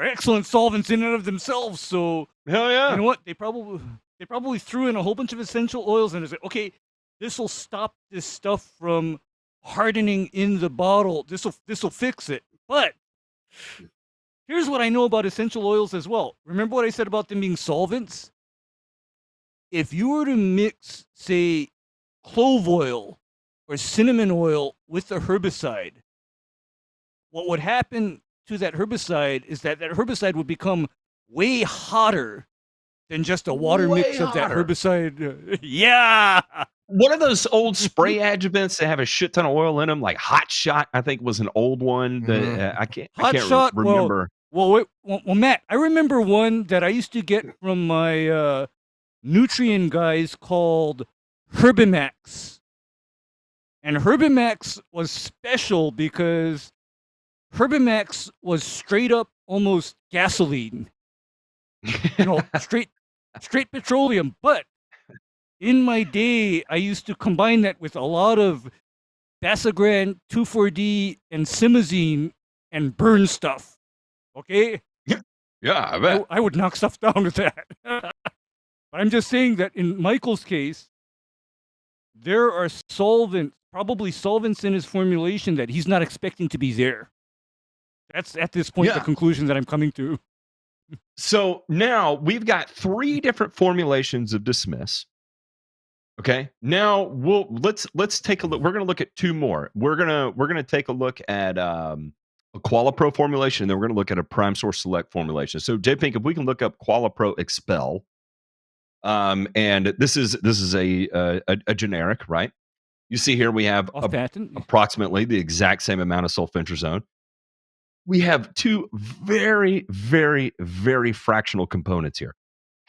S4: excellent solvents in and of themselves. So,
S2: hell yeah,
S4: you know what? They probably threw in a whole bunch of essential oils and it's like, okay, this will stop this stuff from hardening in the bottle. This will fix it. But here's what I know about essential oils as well. Remember what I said about them being solvents? If you were to mix, say, clove oil or cinnamon oil with a herbicide, what would happen to that herbicide is that herbicide would become way hotter than just a water mix of that herbicide. Yeah.
S2: One of those old spray adjuvants that have a shit ton of oil in them, like Hot Shot, I think was an old one that I can't remember.
S4: Well, Matt, I remember one that I used to get from my nutrient guys called Herbimax. And Herbimax was special because Herbimax was straight up almost gasoline. You know, straight petroleum. But in my day, I used to combine that with a lot of Basagran, 2,4-D, and Simazine and burn stuff. Okay?
S2: Yeah, I bet.
S4: I would knock stuff down with that. But I'm just saying that in Michael's case, there are probably solvents in his formulation that he's not expecting to be there. That's at this point the conclusion that I'm coming to.
S2: So now we've got 3 different formulations of Dismiss. Okay. Now let's take a look. We're going to look at 2 more. We're going to take a look at a QualiPro formulation, and then we're going to look at a Prime Source Select formulation. So JPink, if we can look up QualiPro Expel, and this is a generic, right? You see here we have approximately the exact same amount of sulfentrazone. We have 2 very, very, very fractional components here.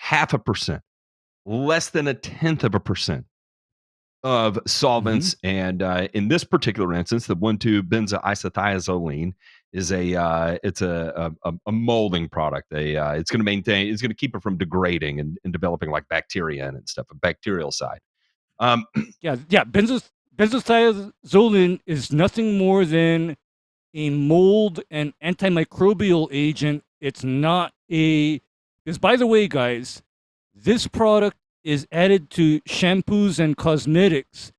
S2: 0.5%, less than 0.1% of solvents. And in this particular instance, the 1,2-benzoisothiazoline is a molding product. It's going to keep it from degrading and developing like bacteria and stuff, a bacterial side.
S4: Benzothiazoline is nothing more than a mold and antimicrobial agent. It's not because, by the way, guys, this product is added to shampoos and cosmetics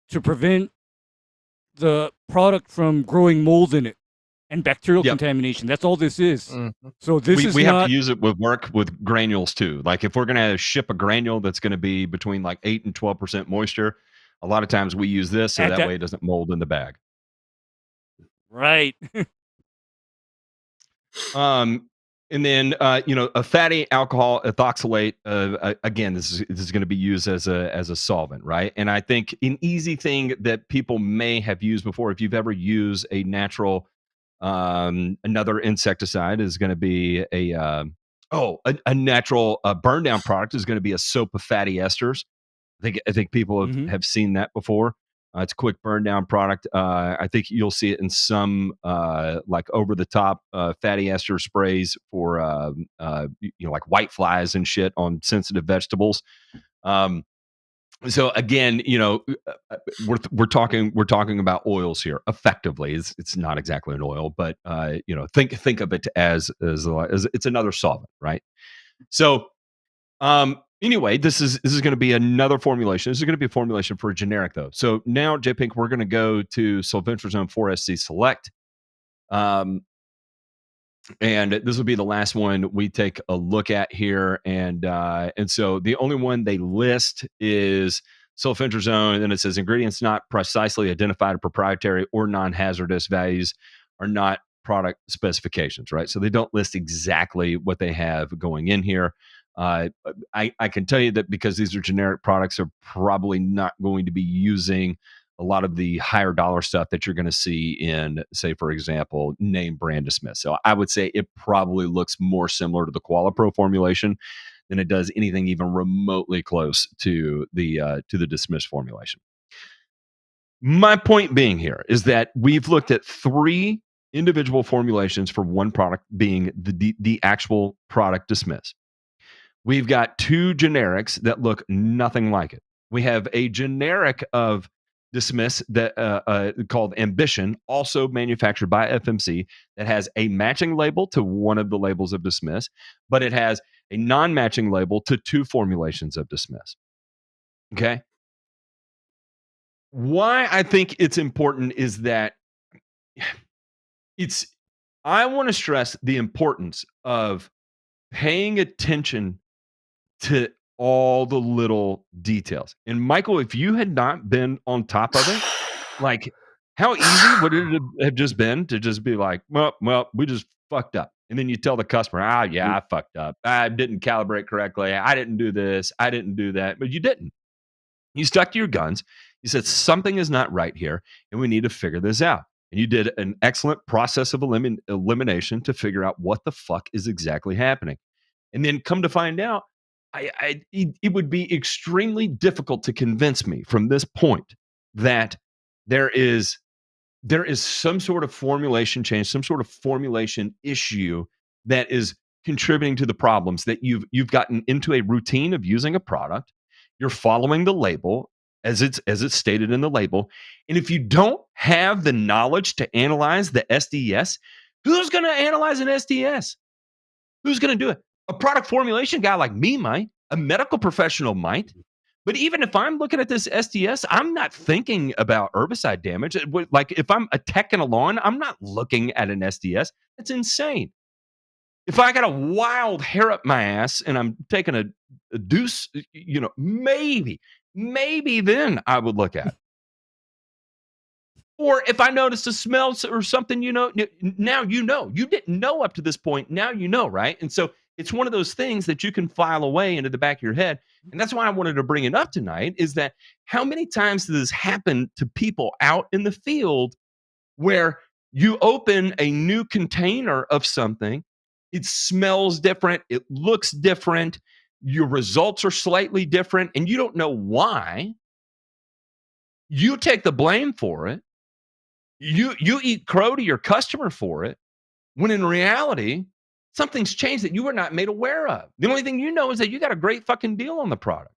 S4: to prevent the product from growing mold in it and bacterial contamination. That's all this is.
S2: Mm-hmm.
S4: So
S2: we have to use it with granules too. Like if we're going to ship a granule that's going to be between like 8 and 12% moisture, a lot of times we use this so that way it doesn't mold in the bag.
S4: Right.
S2: And then a fatty alcohol ethoxylate. Again, this is going to be used as a solvent, right? And I think an easy thing that people may have used before, if you've ever used a natural Another insecticide is going to be a natural burn down product is going to be a soap of fatty esters. I think people have seen that before. It's a quick burn down product. I think you'll see it in some like over the top fatty ester sprays for like white flies and shit on sensitive vegetables. So again, we're talking about oils here. Effectively, it's not exactly an oil, but think of it as it's another solvent, right? So anyway, this is going to be another formulation. This is going to be a formulation for a generic though. So now, J-Pink, we're going to go to Sulfentrazone 4SC Select. And this will be the last one we take a look at here. And so the only one they list is sulfentrazone. And then it says ingredients not precisely identified, proprietary or non-hazardous values are not product specifications, right? So they don't list exactly what they have going in here. I can tell you that because these are generic products, are probably not going to be using a lot of the higher dollar stuff that you're going to see in, say, for example, name brand Dismiss. So I would say it probably looks more similar to the QualiPro formulation than it does anything even remotely close to the Dismiss formulation. My point being here is that we've looked at 3 individual formulations for one product being the actual product Dismiss. We've got 2 generics that look nothing like it. We have a generic of Dismiss that called Ambition, also manufactured by FMC, that has a matching label to one of the labels of Dismiss, but it has a non-matching label to 2 formulations of Dismiss. Okay? Why I think it's important is that I want to stress the importance of paying attention to all the little details. And Michael, if you had not been on top of it, like how easy would it have just been to just be like, well, we just fucked up. And then you tell the customer, I fucked up. I didn't calibrate correctly. I didn't do this. I didn't do that. But you didn't. You stuck to your guns. You said something is not right here and we need to figure this out. And you did an excellent process of elimination to figure out what the fuck is exactly happening. And then come to find out, it would be extremely difficult to convince me from this point that there is some sort of formulation change, some sort of formulation issue that is contributing to the problems that you've gotten into a routine of using a product. You're following the label as it's stated in the label, and if you don't have the knowledge to analyze the SDS, who's going to analyze an SDS? Who's going to do it? A product formulation guy like me might, a medical professional might, but even if I'm looking at this SDS, I'm not thinking about herbicide damage. Like if I'm a tech in a lawn, I'm not looking at an SDS. That's insane. If I got a wild hair up my ass and I'm taking a deuce, maybe then I would look at it. Or if I noticed a smell or something, now you know. You didn't know up to this point. Now you know, right? And so it's one of those things that you can file away into the back of your head. And that's why I wanted to bring it up tonight, is that how many times does this happen to people out in the field where you open a new container of something, it smells different, it looks different, your results are slightly different, and you don't know why. You take the blame for it. You eat crow to your customer for it, when in reality, something's changed that you were not made aware of. The only thing you know is that you got a great fucking deal on the product.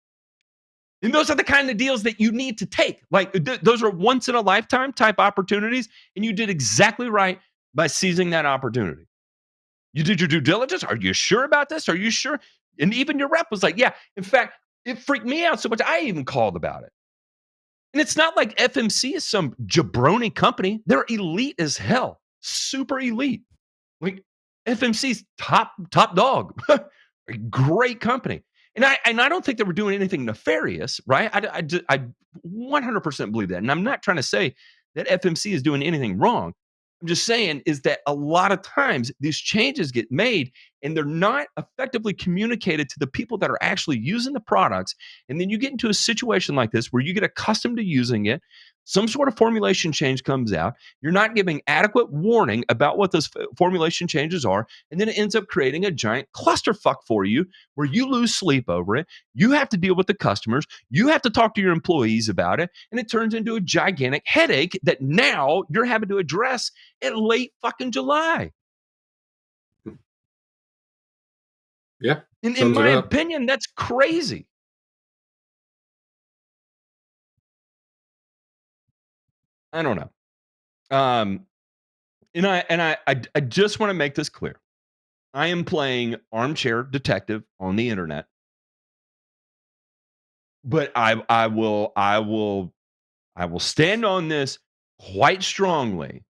S2: And those are the kind of deals that you need to take. Like those are once in a lifetime type opportunities, and you did exactly right by seizing that opportunity. You did your due diligence. Are you sure about this? Are you sure? And even your rep was like, yeah. In fact, it freaked me out so much, I even called about it. And it's not like FMC is some jabroni company. They're elite as hell. Super elite. Like FMC's top dog. A great company. And I don't think they were doing anything nefarious, right? I 100% believe that. And I'm not trying to say that FMC is doing anything wrong. I'm just saying is that a lot of times these changes get made and they're not effectively communicated to the people that are actually using the products. And then you get into a situation like this where you get accustomed to using it. Some sort of formulation change comes out. You're not giving adequate warning about what those formulation changes are. And then it ends up creating a giant clusterfuck for you where you lose sleep over it. You have to deal with the customers. You have to talk to your employees about it. And it turns into a gigantic headache that now you're having to address in late fucking July.
S5: Yeah.
S2: In my opinion, that's crazy. I don't know. And I just want to make this clear. I am playing armchair detective on the internet, but I will stand on this quite strongly,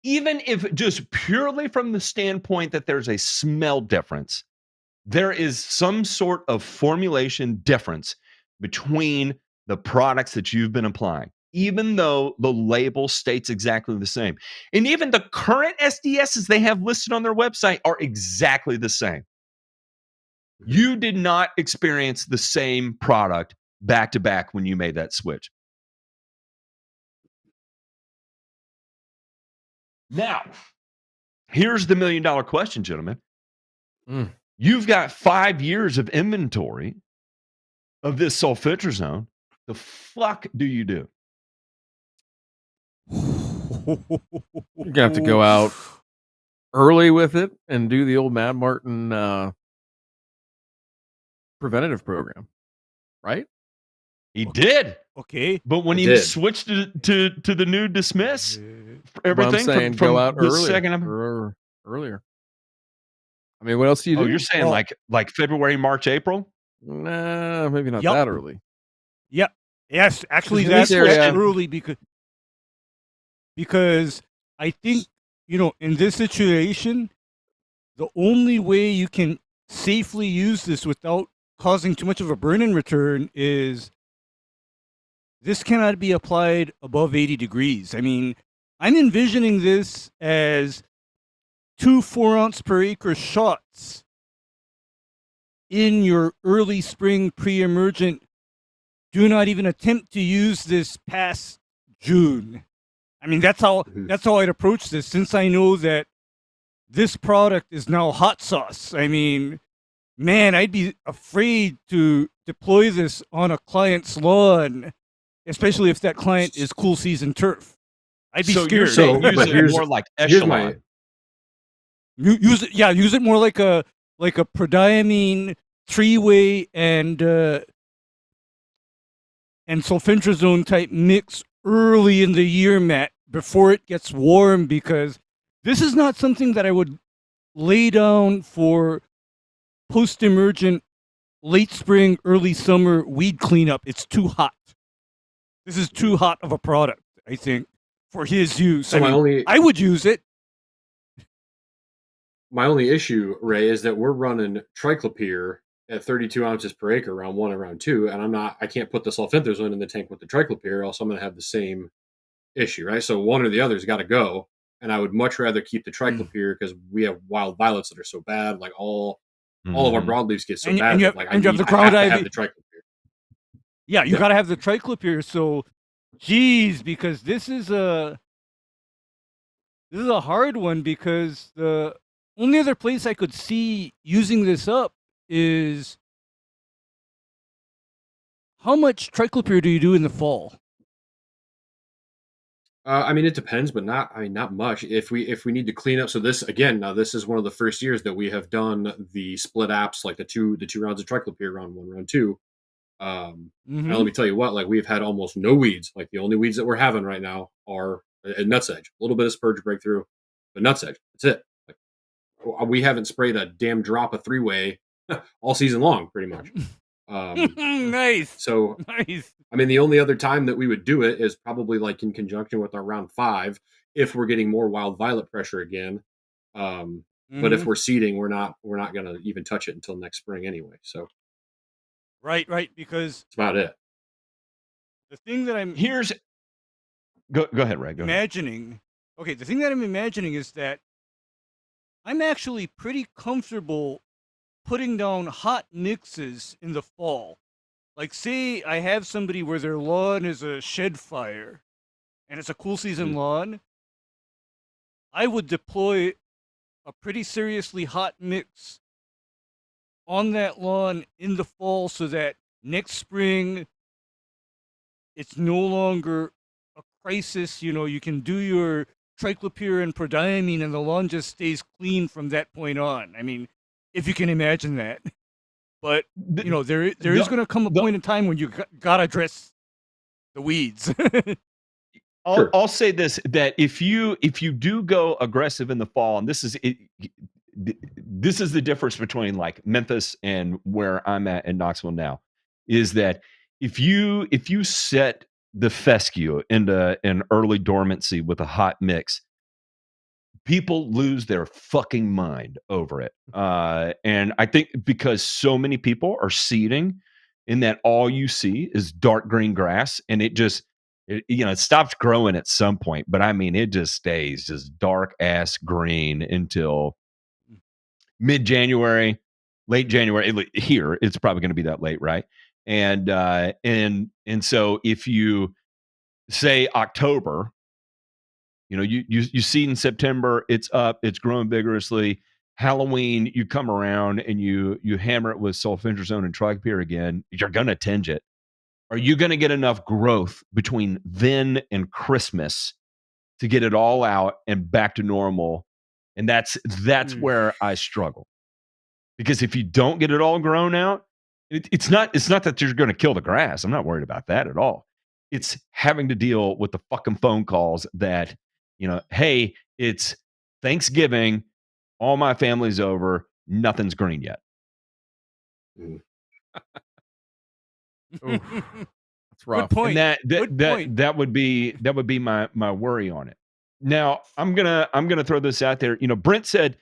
S2: even if just purely from the standpoint that there's a smell difference. There is some sort of formulation difference between the products that you've been applying, even though the label states exactly the same. And even the current SDSs they have listed on their website are exactly the same. You did not experience the same product back to back when you made that switch. Now, here's the $1 million question, gentlemen. You've got 5 years of inventory of this sulfentrazone. The fuck do you do?
S3: You're gonna have to go out early with it and do the old Mad Martin preventative program, right?
S2: He did.
S4: Okay.
S2: But when he switched to the new dismiss, everything
S3: I'm saying
S2: from
S3: go out
S2: the
S3: earlier.
S2: second
S3: Earlier. I mean, what else do you do?
S2: Oh, you're saying like February, March, April?
S3: Nah, maybe not that early.
S4: Yep. Yes, actually that's early because I think, in this situation, the only way you can safely use this without causing too much of a burn-in return is this cannot be applied above 80 degrees. I mean, I'm envisioning this as 2 4-ounce per acre shots in your early spring pre-emergent. Do not even attempt to use this past June. I mean, that's how I'd approach this, since I know that this product is now hot sauce. I mean, man, I'd be afraid to deploy this on a client's lawn, especially if that client is cool season turf. I'd be scared.
S2: You're saying use it more like echelon.
S4: Use it more like a prodiamine 3-way and sulfentrazone type mix early in the year, Matt, before it gets warm, because this is not something that I would lay down for post-emergent late spring, early summer weed cleanup. It's too hot. This is too hot of a product, I think, for his use.
S5: So
S4: I would use it.
S5: My only issue, Ray, is that we're running triclopyr at 32 ounces per acre, round 1 and round 2, and I can't put the sulfentrazone in the tank with the triclopyr, else I'm going to have the same issue, right? So one or the other's got to go, and I would much rather keep the triclopyr because we have wild violets that are so bad, like all of our broadleaves get so bad.
S4: And you have,
S5: like
S4: and you have the ground ivy.
S5: Have the triclopyr.
S4: Yeah, you got to have the triclopyr. So, geez, because this is a hard one, because the only other place I could see using this up is, how much triclopyr do you do in the fall?
S5: I mean, it depends, but not much. If we need to clean up, so this is one of the first years that we have done the split apps, like the two rounds of triclopyr, round 1, round 2. And let me tell you what, like, we've had almost no weeds. Like, the only weeds that we're having right now are a nutsedge, a little bit of spurge breakthrough, but nutsedge. That's it. Like, we haven't sprayed a damn drop of 3-way all season long, pretty much.
S4: Nice.
S5: So
S4: nice.
S5: I mean, the only other time that we would do it is probably like in conjunction with our round 5, if we're getting more wild violet pressure again. But if we're seeding, we're not going to even touch it until next spring anyway. So
S4: right, because
S5: that's about it.
S4: The thing that I'm
S2: go ahead, Ray. Go
S4: imagining.
S2: ahead.
S4: Okay, the thing that I'm imagining is that I'm actually pretty comfortable putting down hot mixes in the fall. Like, say I have somebody where their lawn is a shed fire and it's a cool season lawn, I would deploy a pretty seriously hot mix on that lawn in the fall so that next spring it's no longer a crisis. You know, you can do your triclopyr and prodiamine and the lawn just stays clean from that point on. I mean, if you can imagine that. But, you know, there is going to come a point in time when you got to address the weeds.
S2: I'll say this, that if you do go aggressive in the fall, and this is the difference between like Memphis and where I'm at in Knoxville now, is that if you set the fescue into an early dormancy with a hot mix, people lose their fucking mind over it. And I think because so many people are seeding in that all you see is dark green grass, and it stops growing at some point, but I mean, it just stays just dark ass green until mid-January, late January. Here, it's probably going to be that late, right? And so if you say October, you know, you seed in September, it's up, it's growing vigorously. Halloween, you come around and you hammer it with sulfentrazone and triclopyr again, you're going to tinge it. Are you going to get enough growth between then and Christmas to get it all out and back to normal? And that's where I struggle. Because if you don't get it all grown out, it's not that you're going to kill the grass. I'm not worried about that at all. It's having to deal with the fucking phone calls that, you know, hey, it's Thanksgiving, all my family's over, nothing's green yet.
S3: That's rough.
S4: Good point.
S2: And that would be my worry on it. Now I'm gonna throw this out there. You know, Brent said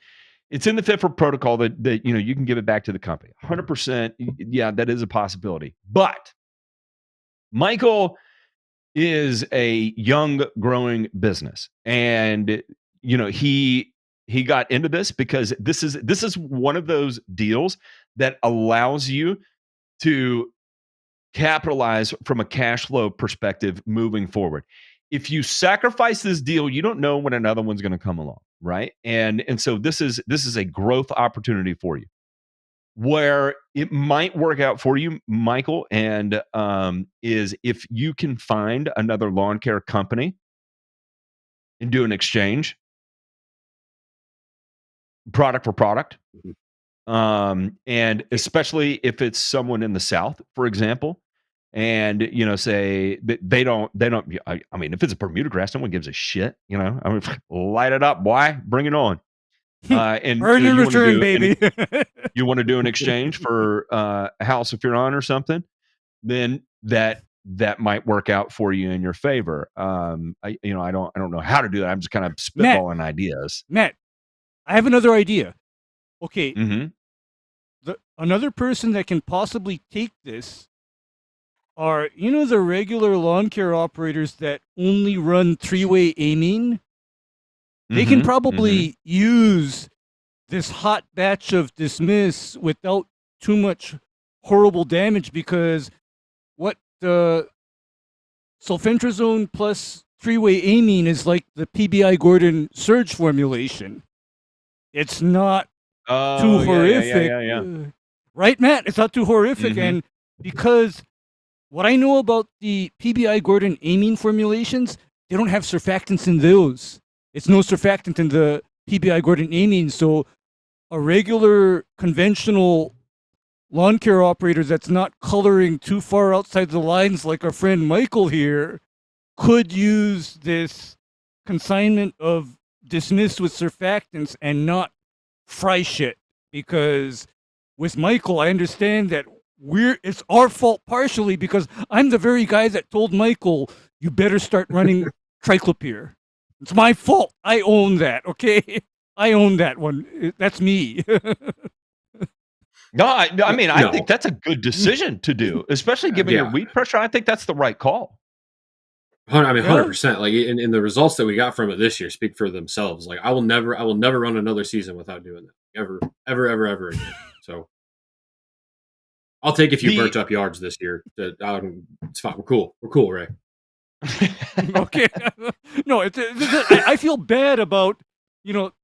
S2: it's in the FIFRA protocol that you know you can give it back to the company. 100%, yeah, that is a possibility. But Michael is a young, growing business, and you know he got into this because this is one of those deals that allows you to capitalize from a cash flow perspective moving forward. If you sacrifice this deal, you don't know when another one's going to come along, right? And so this is a growth opportunity for you, where it might work out for you, Michael, and is if you can find another lawn care company and do an exchange, product for product, and especially if it's someone in the South, for example, and you know, say that they don't. I mean, if it's a Bermuda grass, no one gives a shit. You know, I mean, light it up, boy, bring it on. And
S4: earn in return, baby.
S2: You want to do an exchange for a house if you're on or something, then that might work out for you in your favor. I don't know how to do that. I'm just kind of spitballing ideas.
S4: Matt, I have another idea. Okay,
S2: Mm-hmm.
S4: Another person that can possibly take this are, you know, the regular lawn care operators that only run three-way aiming. They can probably use this hot batch of dismiss without too much horrible damage, because what the sulfentrazone plus three-way aiming is like the PBI Gordon surge formulation. It's not too horrific.
S2: Yeah.
S4: Right, Matt? It's not too horrific. And because what I know about the PBI Gordon amine formulations, they don't have surfactants in those. It's no surfactant in the PBI Gordon amine. So a regular conventional lawn care operator that's not coloring too far outside the lines like our friend Michael here could use this consignment of dismiss with surfactants and not fry shit. Because with Michael, I understand that it's our fault partially, because I'm the very guy that told Michael, you better start running triclopyr. It's my fault. I own that, okay? I own that one. That's me.
S2: No, I mean, I think that's a good decision to do, especially given your wheat pressure. I think that's the right call.
S5: I mean,
S4: Yeah?
S5: 100%. Like, in the results that we got from it this year speak for themselves. Like, I will never run another season without doing that, ever again. So I'll take a few burnt up yards this year. It's fine. We're cool, Ray.
S4: Okay. No, I feel bad about,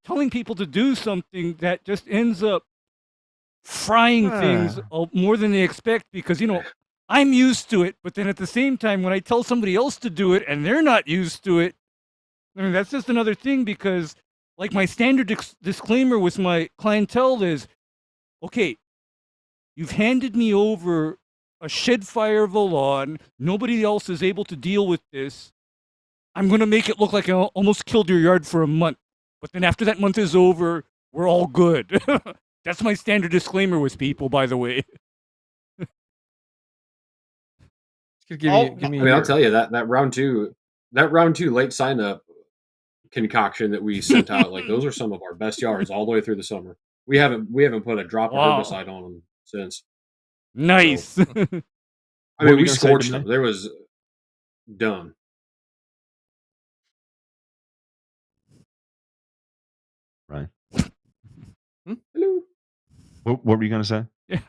S4: telling people to do something that just ends up frying things more than they expect because, I'm used to it. But then at the same time, when I tell somebody else to do it and they're not used to it, I mean, that's just another thing because, like, my standard disclaimer with my clientele is, okay, you've handed me over a shed fire of a lawn. Nobody else is able to deal with this. I'm going to make it look like I almost killed your yard for a month. But then after that month is over, we're all good. That's my standard disclaimer with people, by the way.
S5: I'll tell you that round two late sign up concoction that we sent out, like those are some of our best yards all the way through the summer. We haven't put a drop of herbicide on them since.
S4: Nice.
S5: So, I mean, we scorched them. There was done.
S2: Right.
S5: Hello.
S2: What were you going to say?
S4: Yeah.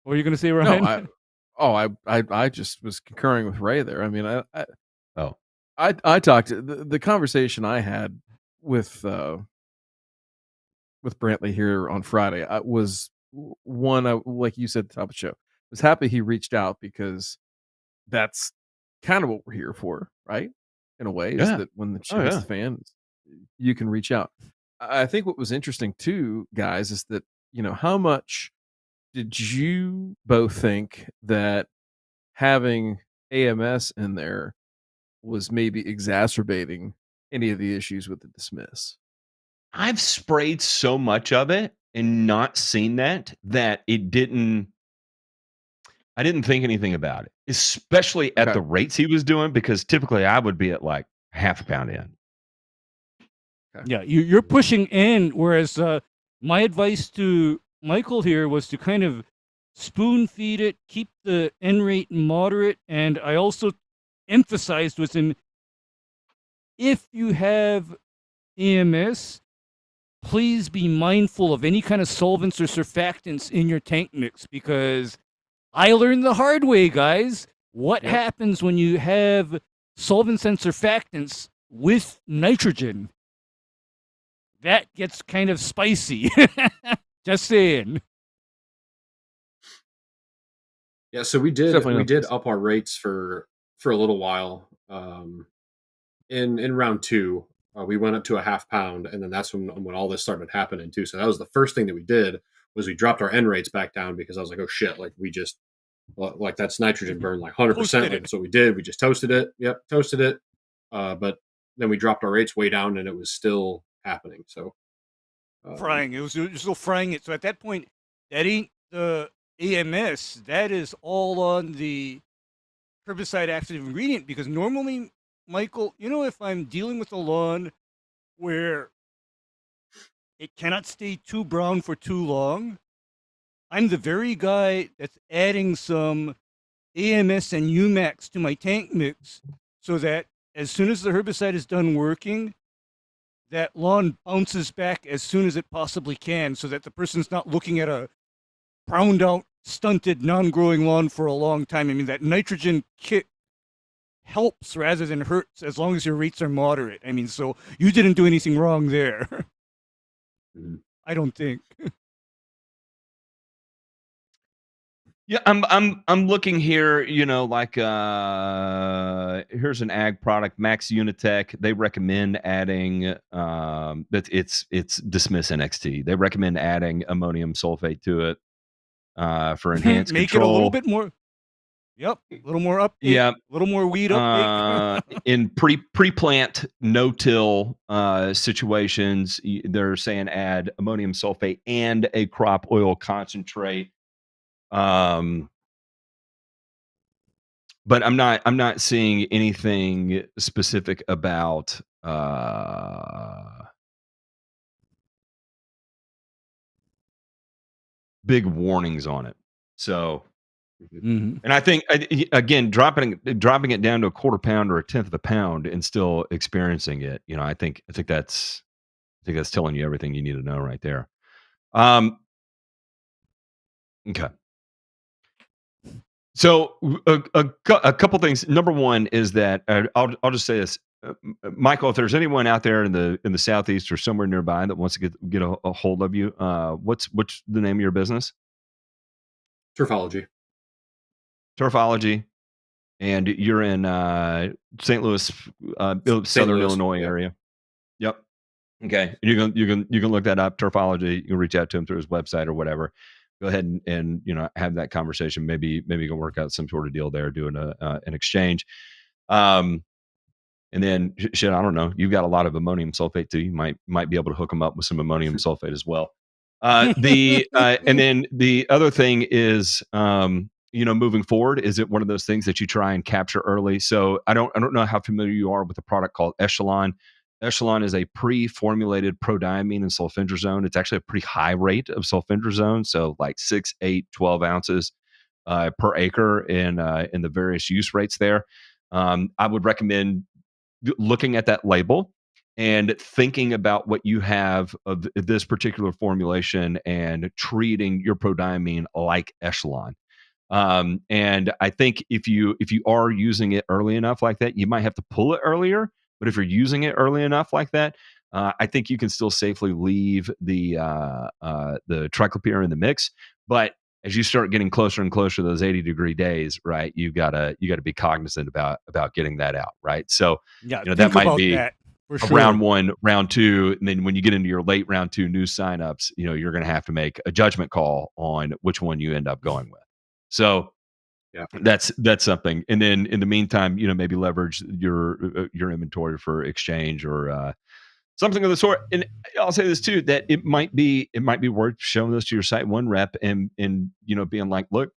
S4: What were you going to say, Ryan?
S3: No, I just was concurring with Ray there. I mean, I talked the conversation I had with Brantley here on Friday. I was one, like you said at the top of the show, I was happy he reached out because that's kind of what we're here for, right? In a way, is that when the shit hits the fan, you can reach out. I think what was interesting too, guys, is that, how much did you both think that having AMS in there was maybe exacerbating any of the issues with the dismiss?
S2: I've sprayed so much of it and not seen that it didn't. I didn't think anything about it, especially at the rates he was doing, because typically I would be at like half a pound in.
S4: Okay. Yeah, you're pushing in, whereas my advice to Michael here was to kind of spoon feed it, keep the N rate moderate, and I also emphasized with him, if you have AMS, please be mindful of any kind of solvents or surfactants in your tank mix, because I learned the hard way, guys. What happens when you have solvents and surfactants with nitrogen? That gets kind of spicy. Just saying.
S5: Yeah, so we did up our rates for a little while. In round two, we went up to a half pound, and then that's when all this started happening too. So that was the first thing that we did, was we dropped our N rates back down, because I was like, oh shit, like we just, like that's nitrogen burn like 100%. Like, that's what we did. We just toasted it. Yep, toasted it. But then we dropped our rates way down, and it was still happening. So
S4: frying. It was still frying it. So at that point, that ain't the AMS. That is all on the herbicide active ingredient, because normally, Michael, if I'm dealing with a lawn where it cannot stay too brown for too long, I'm the very guy that's adding some AMS and UMAX to my tank mix, so that as soon as the herbicide is done working, that lawn bounces back as soon as it possibly can, so that the person's not looking at a browned out, stunted, non-growing lawn for a long time. I mean, that nitrogen kick helps rather than hurts, as long as your rates are moderate. I mean, so you didn't do anything wrong there. I don't think.
S2: Yeah, I'm looking here, like here's an ag product, Max Unitech. They recommend adding but it's Dismiss NXT. They recommend adding ammonium sulfate to it for enhanced
S4: Make
S2: control.
S4: it a little bit more. Yep, a little more uptake.
S2: Yeah,
S4: a little more weed uptake.
S2: In pre-plant no-till situations, they're saying add ammonium sulfate and a crop oil concentrate. But I'm not seeing anything specific about big warnings on it. So
S4: Mhm.
S2: And I think again, dropping it down to a quarter pound or a tenth of a pound and still experiencing it, I think that's telling you everything you need to know right there. Okay. So a couple things. Number one is that I'll just say this, Michael. If there's anyone out there in the southeast or somewhere nearby that wants to get a hold of you, what's the name of your business?
S5: Turfology.
S2: Turfology, and you're in St. Louis, Southern Illinois area. Yep. Okay. You can look that up. Turfology. You can reach out to him through his website or whatever. Go ahead and have that conversation. Maybe you can work out some sort of deal there, doing an exchange. And then shit, I don't know. You've got a lot of ammonium sulfate too. You might be able to hook them up with some ammonium sulfate as well. And then the other thing is, moving forward, is it one of those things that you try and capture early? So I don't know how familiar you are with a product called EshaLawn. EshaLawn is a pre-formulated prodiamine and sulfentrazone. It's actually a pretty high rate of sulfentrazone, so like 6, 8, 12 ounces per acre in the various use rates there. I would recommend looking at that label and thinking about what you have of this particular formulation and treating your prodiamine like EshaLawn. And I think if you are using it early enough like that, you might have to pull it earlier. But if you're using it early enough like that, I think you can still safely leave the triclopyr in the mix. But as you start getting closer and closer to those 80-degree days, right, you gotta be cognizant about getting that out, right? So that might be round 1, round 2, and then when you get into your late round 2 new signups, you're going to have to make a judgment call on which one you end up going with. So yeah, that's something. And then in the meantime, maybe leverage your inventory for exchange or something of the sort. And I'll say this too, that it might be worth showing this to your site one rep and being like, look,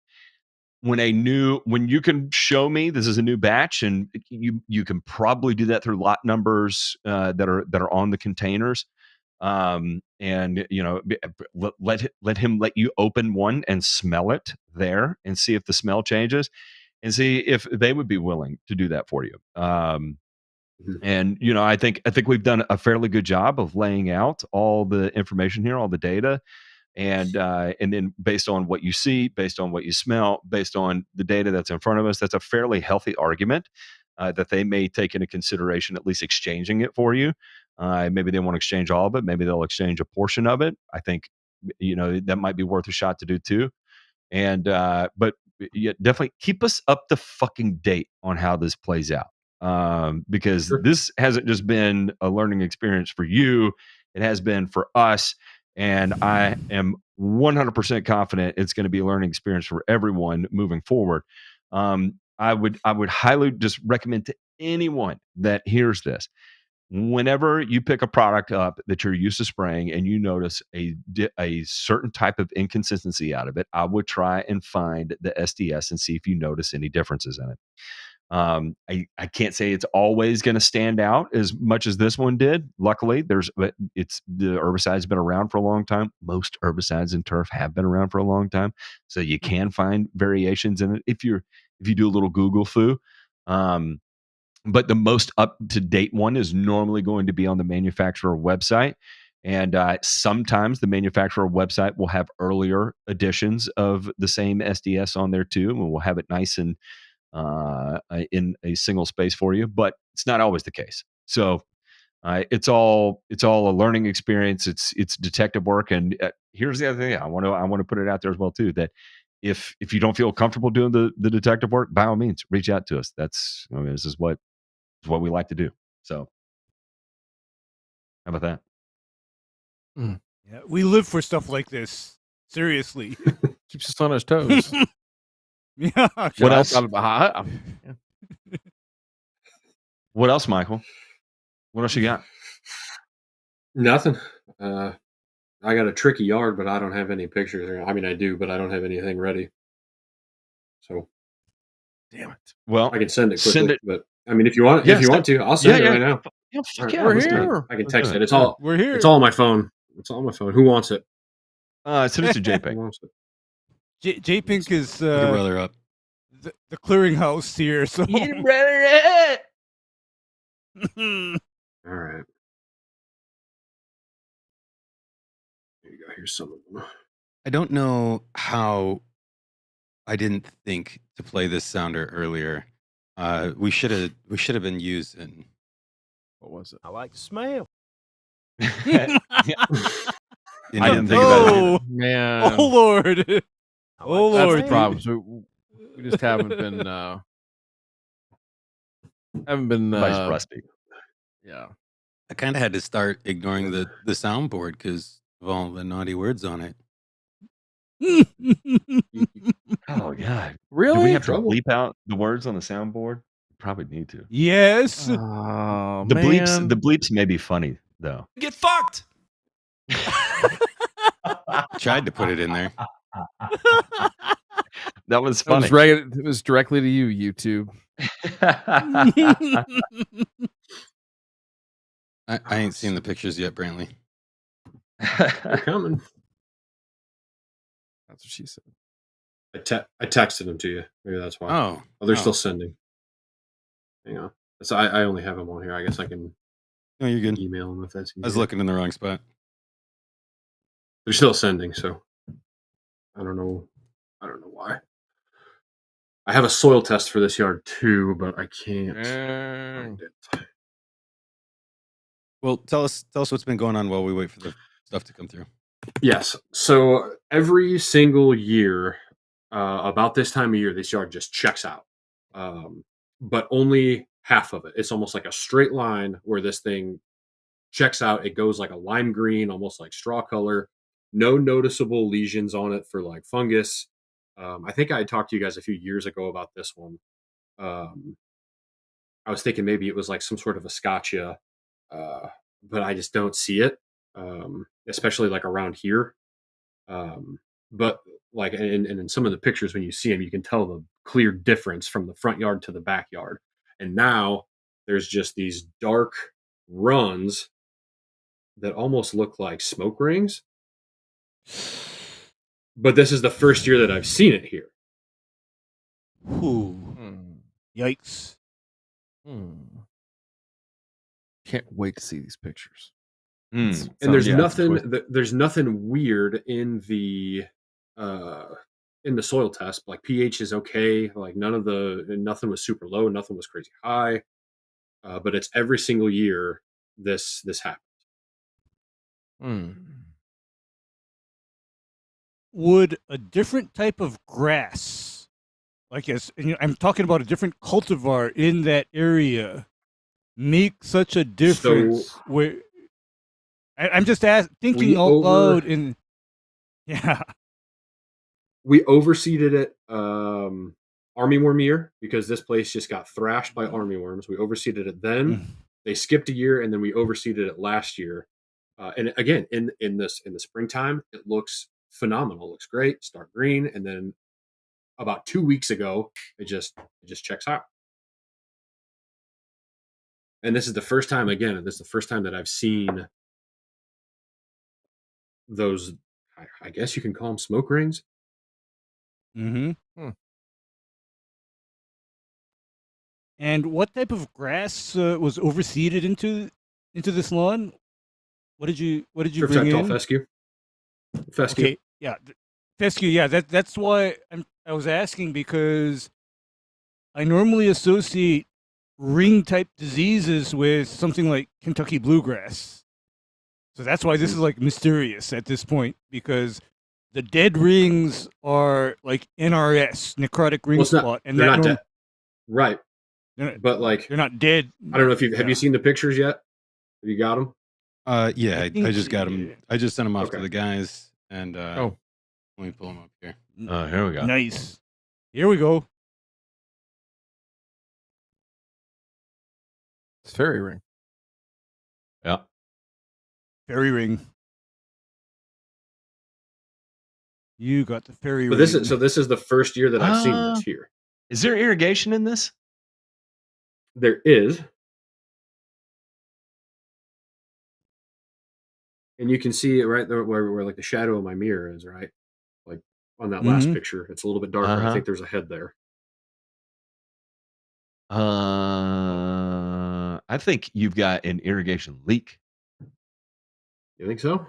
S2: when you can show me this is a new batch, and you can probably do that through lot numbers that are on the containers. And let him let you open one and smell it there and see if the smell changes, and see if they would be willing to do that for you. And I think we've done a fairly good job of laying out all the information here, all the data, and then based on what you see, based on what you smell, based on the data that's in front of us, that's a fairly healthy argument that they may take into consideration, at least exchanging it for you. Maybe they won't exchange all of it. Maybe they'll exchange a portion of it. I think, that might be worth a shot to do too. And, but yeah, definitely keep us up to fucking date on how this plays out. Because this hasn't just been a learning experience for you. It has been for us. And I am 100% confident it's going to be a learning experience for everyone moving forward. I would highly just recommend to anyone that hears this, whenever you pick a product up that you're used to spraying and you notice a certain type of inconsistency out of it, I would try and find the SDS and see if you notice any differences in it. I can't say it's always going to stand out as much as this one did. Luckily, the herbicide's been around for a long time. Most herbicides in turf have been around for a long time, so you can find variations in it if you do a little Google foo. But the most up-to-date one is normally going to be on the manufacturer website. And sometimes the manufacturer website will have earlier editions of the same SDS on there too, and we'll have it nice and in a single space for you. But it's not always the case. So it's all a learning experience. It's detective work. And here's the other thing I want to put it out there as well too, that if you don't feel comfortable doing the detective work, by all means, reach out to us. This is what we like to do. So how about that?
S4: Yeah, we live for stuff like this. Seriously.
S3: Keeps us on our toes.
S4: Yeah.
S2: What else? What else, Michael? What else you got?
S5: Nothing. I got a tricky yard, but I don't have any pictures. I mean, I do, but I don't have anything ready. So,
S3: damn it.
S5: Well, I can send it quickly, but I mean, if you want, to, I'll send it right now.
S3: Yeah,
S5: we're here. I can text it.
S4: We're here.
S5: It's all on my phone. It's all on my phone. Who wants it?
S2: Send it to JPink.
S4: J-Pink is
S6: brother up.
S4: the clearinghouse here. So
S2: Get him, brother.
S5: All right. There you go. Here's some of them.
S6: I don't know how I didn't think to play this sounder earlier. We should have been using.
S3: What was it?
S7: I like the smell.
S2: I didn't think about it.
S4: Oh,
S3: Man.
S4: oh Lord.
S7: I
S4: Oh,
S7: like the
S3: That's
S4: Lord.
S3: the problem. So we just haven't been
S2: Everybody's rusty.
S3: yeah.
S6: I kind of had to start ignoring the soundboard because of all the naughty words on it.
S2: Oh God!
S3: Really?
S2: Do we have to
S5: Trouble?
S2: bleep out the words on the soundboard? Probably need to.
S4: Yes.
S3: Oh,
S2: The
S3: man.
S2: bleeps may be funny though.
S1: Get fucked.
S6: Tried to put it in there.
S2: That was
S3: It was,
S2: funny.
S3: it was directly to you, YouTube.
S6: I ain't seen the pictures yet, Brantley.
S5: They're coming.
S3: That's what she said.
S5: I texted them to you. Maybe that's why.
S6: Oh,
S5: They're still sending. Hang on. So I only have them on here. I guess I can
S6: no, you're good.
S5: email them if that's easier.
S6: I was looking in the wrong spot.
S5: They're still sending, so I don't know why. I have a soil test for this yard too, but I can't find it.
S6: Well, tell us what's been going on while we wait for the stuff to come through.
S5: Yes. So every single year, about this time of year, this yard just checks out. But only half of it. It's almost like a straight line where this thing checks out. It goes like a lime green, almost like straw color. No noticeable lesions on it for like fungus. I think I had talked to you guys a few years ago about this one. I was thinking maybe it was like some sort of a scotcha, but I just don't see it, especially like around here. But like, and in some of the pictures when you see them, you can tell the clear difference from the front yard to the backyard. And now there's just these dark runs that almost look like smoke rings. But this is the first year that I've seen it here.
S4: Ooh. Yikes.
S3: Can't wait to see these pictures.
S5: And there's nothing weird in the soil test. Like pH is okay. Like nothing was super low, nothing was crazy high. But it's every single year this happens.
S4: Would a different type of grass, like I'm talking about a different cultivar in that area, make such a difference? Where I'm just thinking out loud.
S5: We overseeded it armyworm year because this place just got thrashed by armyworms. We overseeded it then. They skipped a year, and then we overseeded it last year. And again, in the springtime, it looks phenomenal. It looks great, start green, and then about 2 weeks ago, it just checks out. And this is the first time that I've seen those. I guess you can call them smoke rings.
S4: And what type of grass was overseeded into this lawn? What did you bring in?
S5: Fescue.
S4: Okay, yeah, fescue. Yeah, that's why I was asking, because I normally associate ring type diseases with something like Kentucky bluegrass. So that's why this is like mysterious at this point, because the dead rings are like NRS, necrotic ring spot, and
S5: they're not dead, right? But like
S4: they're not dead.
S5: I don't know if have you seen the pictures yet? Have you got them?
S6: Yeah, I just got them. I just sent them off to the guys, and
S3: let
S6: me pull them up here.
S2: Here we go.
S4: Nice. Here we go.
S3: It's fairy ring.
S2: Yeah.
S4: Fairy ring. You got the fairy
S5: But
S4: ring.
S5: this is the first year that I've seen this here.
S2: Is there irrigation in this?
S5: There is. And you can see it right there where like the shadow of my mirror is, right? Like on that last picture. It's a little bit darker. I think there's a head there.
S2: I think you've got an irrigation leak.
S5: You think so?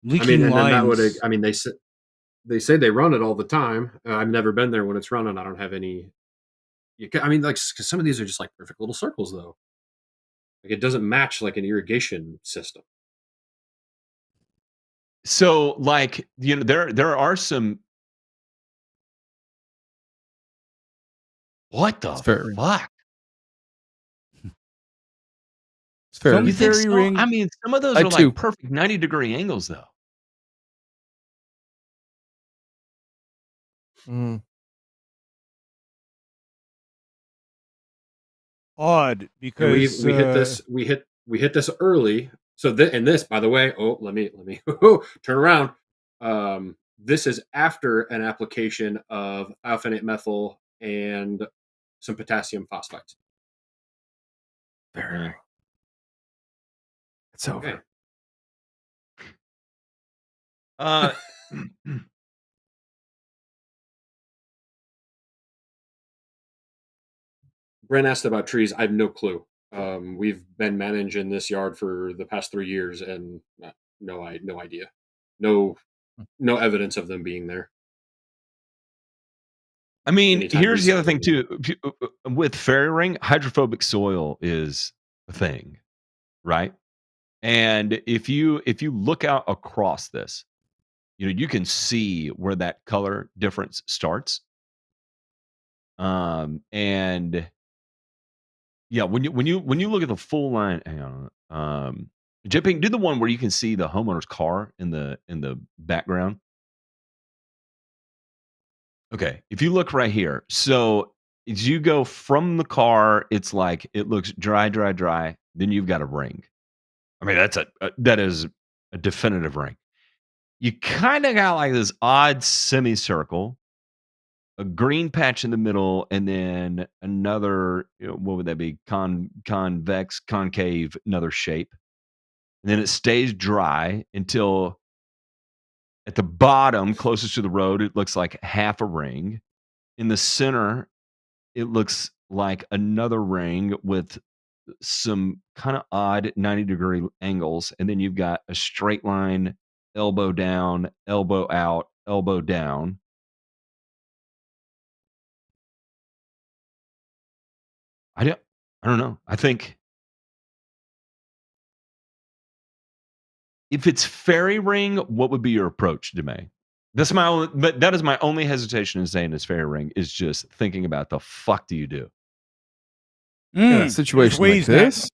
S4: Leaking
S5: and then that would.
S4: lines.
S5: They say they run it all the time. I've never been there when it's running. I don't have any. Because some of these are just like perfect little circles, though. Like it doesn't match like an irrigation system.
S2: So, like, there are some. What the
S3: fair.
S2: fuck?
S3: It's fair.
S4: Some
S2: You think
S4: fairy
S2: so?
S4: ring.
S2: I mean, some of those
S3: I
S2: are
S3: too.
S2: like perfect 90-degree angles, though.
S3: Mm.
S4: Odd
S5: And
S4: because
S5: we hit this. We hit this early. So this, by the way. Oh, let me turn around. This is after an application of alphenate methyl and some potassium phosphites.
S3: Very. It's over.
S5: Okay. Brent asked about trees. I have no clue. We've been managing this yard for the past 3 years, and no idea. No evidence of them being there.
S2: I mean,
S5: Anytime
S2: here's the other thing
S5: recently.
S2: too. With fairy ring, hydrophobic soil is a thing, right? And if you look out across this, you can see where that color difference starts. And yeah, when you look at the full line, hang on. Jipping, do the one where you can see the homeowner's car in the background. Okay, if you look right here, so as you go from the car, it's like it looks dry. Then you've got a ring. I mean, that is a definitive ring. You kind of got like this odd semicircle, a green patch in the middle, and then another. What would that be? Convex, concave, another shape, and then it stays dry until at the bottom, closest to the road, it looks like half a ring. In the center, it looks like another ring with some kind of odd 90-degree angles. And then you've got a straight line, elbow down, elbow out, elbow down. I don't know. I think if it's fairy ring, what would be your approach, Demay? But that is my only hesitation in saying this fairy ring is just thinking about the fuck do you do?
S3: In a situation like this,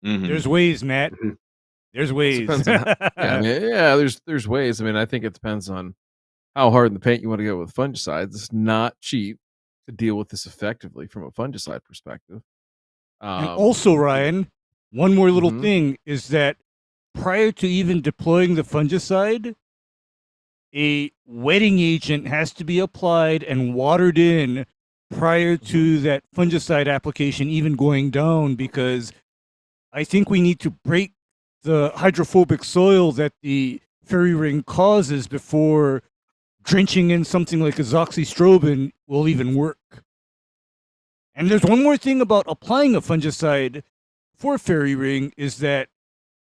S4: There's ways, Matt.
S5: Mm-hmm.
S4: There's ways.
S3: There's ways. I mean, I think it depends on how hard in the paint you want to go with fungicides. It's not cheap to deal with this effectively from a fungicide perspective.
S4: And also, Ryan, one more little thing is that prior to even deploying the fungicide, a wetting agent has to be applied and watered in prior to that fungicide application even going down, because I think we need to break the hydrophobic soil that the fairy ring causes before drenching in something like azoxystrobin will even work. And there's one more thing about applying a fungicide for fairy ring is that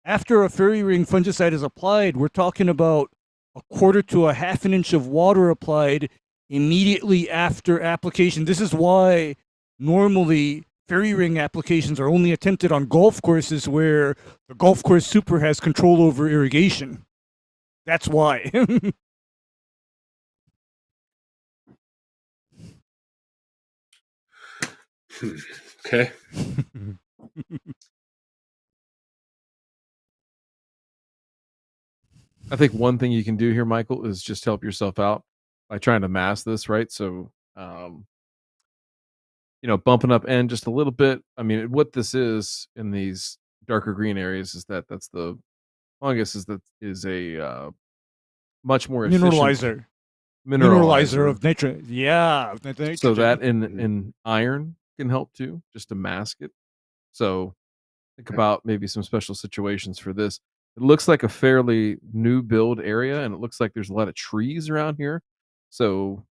S4: after a fairy ring fungicide is applied, we're talking about a quarter to a half an inch of water applied immediately after application. This is why normally fairy ring applications are only attempted on golf courses where the golf course super has control over irrigation. That's why.
S5: Okay.
S3: I think one thing you can do here, Michael, is just help yourself out by trying to mask this, right? So, bumping up end just a little bit. I mean, what this is in these darker green areas is that's the fungus is a much more efficient
S4: mineralizer of nitrogen. Yeah, of nitrogen.
S3: So that in iron can help too, just to mask it. So think about maybe some special situations for this. It looks like a fairly new build area, and it looks like there's a lot of trees around here. So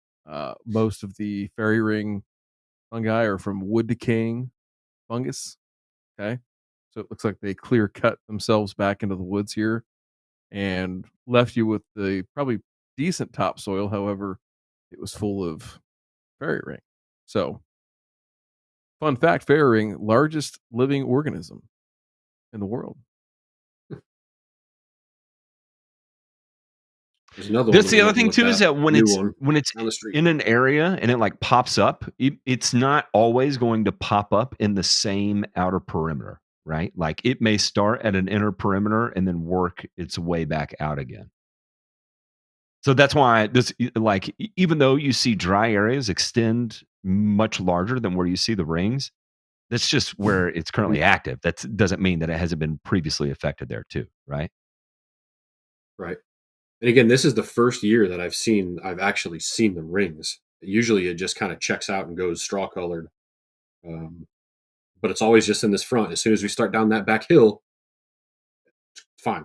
S3: most of the fairy ring fungi are from wood decaying fungus. Okay. So it looks like they clear cut themselves back into the woods here and left you with the probably decent topsoil. However, it was full of fairy ring. So, fun fact, fairy ring, largest living organism in the world.
S5: There's another
S2: That's
S5: one
S2: the
S5: we
S2: other
S5: went
S2: thing
S5: and
S2: too,
S5: looked
S2: is
S5: at,
S2: that when
S5: new
S2: it's
S5: one
S2: when it's
S5: down the street.
S2: in an area and it like pops up, it's not always going to pop up in the same outer perimeter, right? Like it may start at an inner perimeter and then work its way back out again. So that's why this, like, even though you see dry areas extend much larger than where you see the rings, that's just where it's currently active. That doesn't mean that it hasn't been previously affected there too, right?
S5: Right. And again, this is the first year that I've actually seen the rings. Usually it just kind of checks out and goes straw colored. But it's always just in this front. As soon as we start down that back hill, it's fine.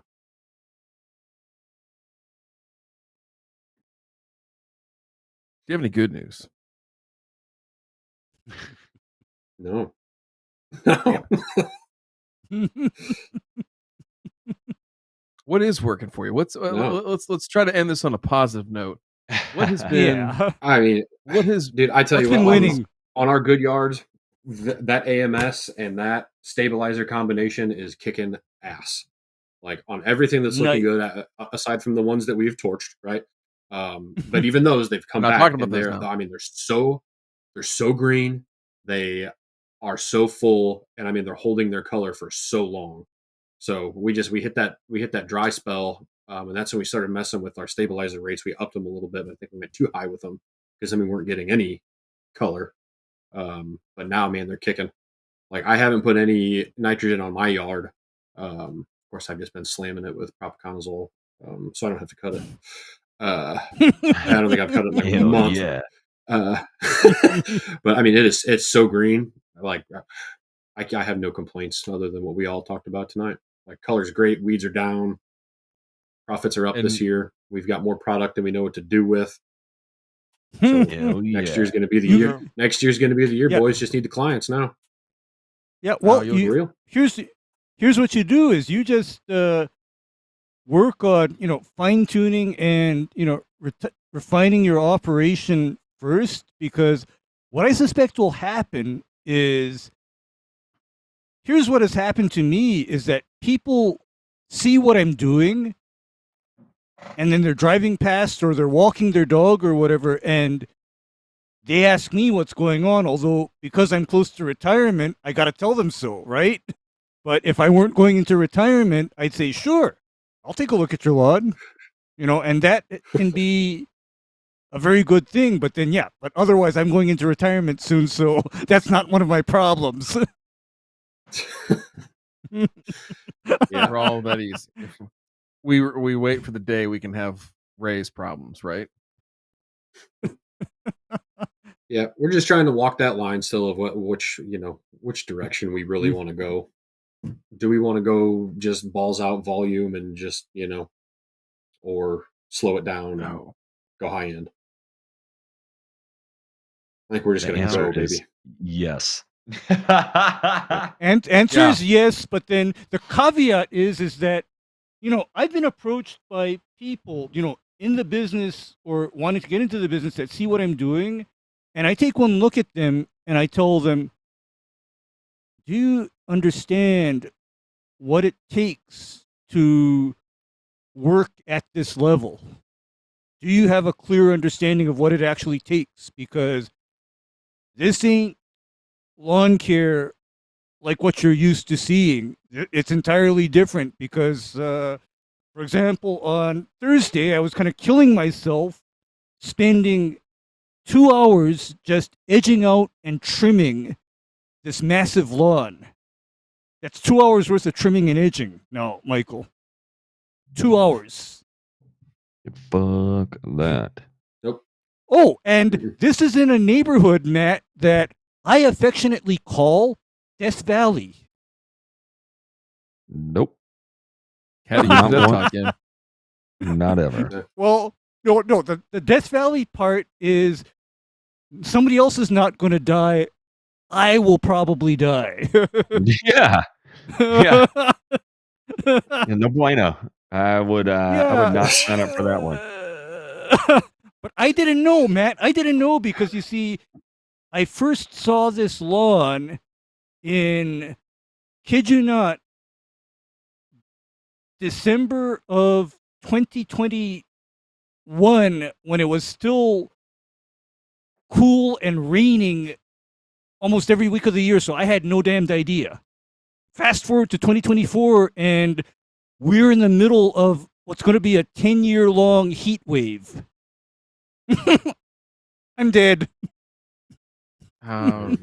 S3: Do you have any good news?
S5: No. No.
S3: What is working for you? What's
S5: No.
S3: let's try to end this on a positive note. What has been?
S4: Yeah.
S5: I mean,
S3: What has?
S5: dude, I tell
S4: What's
S5: you
S4: been
S5: what,
S4: winning?
S5: on our good yards, that AMS and that stabilizer combination is kicking ass. Like on everything that's looking good, aside from the ones that we've torched, right? But even those, they've come
S3: Not
S5: back.
S3: talking about
S5: And
S3: those now.
S5: I mean, they're so green. They are so full, and I mean, they're holding their color for so long. So we hit that dry spell, and that's when we started messing with our stabilizer rates. We upped them a little bit, but I think we went too high with them because we weren't getting any color. But now, man, they're kicking. Like I haven't put any nitrogen on my yard. Of course, I've just been slamming it with propiconazole, so I don't have to cut it. I don't think I've cut it in like a month.
S2: Yeah.
S5: But I mean, it's so green. Like I have no complaints other than what we all talked about tonight. Like color's great, weeds are down, profits are up this year. We've got more product than we know what to do with. So next year's going to be the year. Next year's going to be the year. Boys just need the clients now.
S4: Yeah. Well,
S5: real.
S4: Here's what you do is you just work on fine tuning and refining your operation first, because what I suspect will happen is, here's what has happened to me is that people see what I'm doing and then they're driving past or they're walking their dog or whatever, and they ask me what's going on, although because I'm close to retirement, I got to tell them so, right? But if I weren't going into retirement, I'd say, sure, I'll take a look at your lawn, and that can be a very good thing. But then, but otherwise I'm going into retirement soon, so that's not one of my problems.
S3: Yeah, we're all that easy. We wait for the day we can have Reyes problems, right?
S5: Yeah, we're just trying to walk that line still of which direction we really want to go. Do we want to go just balls out volume and just or slow it down and go high end? I think we're just going to go, baby.
S2: Yes.
S4: And answer is yes, but then the caveat is that I've been approached by people in the business or wanting to get into the business that see what I'm doing, and I take one look at them and I tell them, do you understand what it takes to work at this level? Do you have a clear understanding of what it actually takes? Because this ain't lawn care like what you're used to seeing. It's entirely different because, for example, on Thursday, I was kind of killing myself spending 2 hours just edging out and trimming this massive lawn. That's 2 hours worth of trimming and edging. No, Michael. 2 hours.
S2: Fuck that.
S5: Nope.
S4: Oh, and this is in a neighborhood, Matt, that I affectionately call Death Valley.
S2: Nope.
S3: How do you use that talk again?
S2: Not ever.
S4: Well, no. The Death Valley part is somebody else is not going to die I will probably die.
S2: Yeah. Yeah. No bueno. I would not sign up for that one.
S4: But I didn't know, Matt. I didn't know because you see, I first saw this lawn in, kid you not, December of 2021 when it was still cool and raining almost every week of the year, so I had no damned idea. Fast forward to 2024, and we're in the middle of what's going to be a 10-year-long heat wave. I'm dead.
S3: A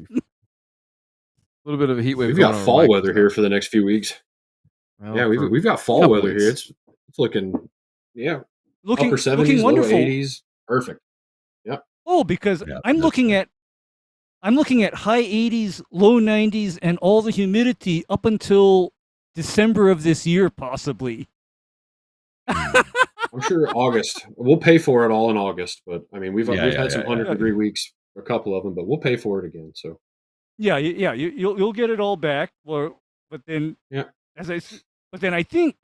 S3: little bit of a heat wave.
S5: We've got fall weather here for the next few weeks.
S3: Well,
S5: Yeah,
S3: for
S5: we've got fall
S3: couple
S5: weather here.
S3: weeks.
S5: It's looking, yeah,
S4: Looking
S5: upper 70s,
S4: looking
S5: low
S4: wonderful.
S5: 80s. Perfect.
S4: Oh, because
S2: Yeah,
S4: I'm
S2: that's
S4: looking at high 80s, low 90s, and all the humidity up until December of this year, possibly.
S5: I'm sure August. We'll pay for it all in August, but I mean, we've had some 100-degree weeks, a couple of them, but we'll pay for it again. So
S4: Yeah, you'll get it all back. But then,
S5: Yeah.
S4: But then I think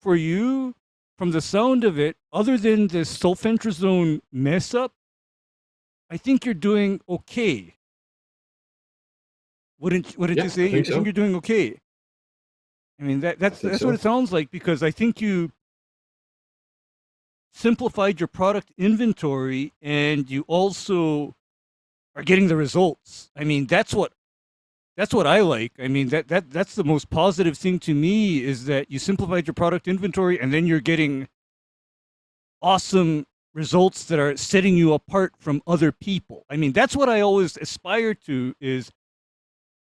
S4: for you, from the sound of it, other than this sulfentrazone mess up, I think you're doing okay. Wouldn't
S5: Yeah,
S4: you say?
S5: I think so.
S4: You're doing okay. I mean that's
S5: think
S4: what
S5: so.
S4: it sounds like, because I think you simplified your product inventory and you also are getting the results. I mean that's what I like. I mean that's the most positive thing to me, is that you simplified your product inventory and then you're getting awesome results that are setting you apart from other people. I mean, that's what I always aspire to, is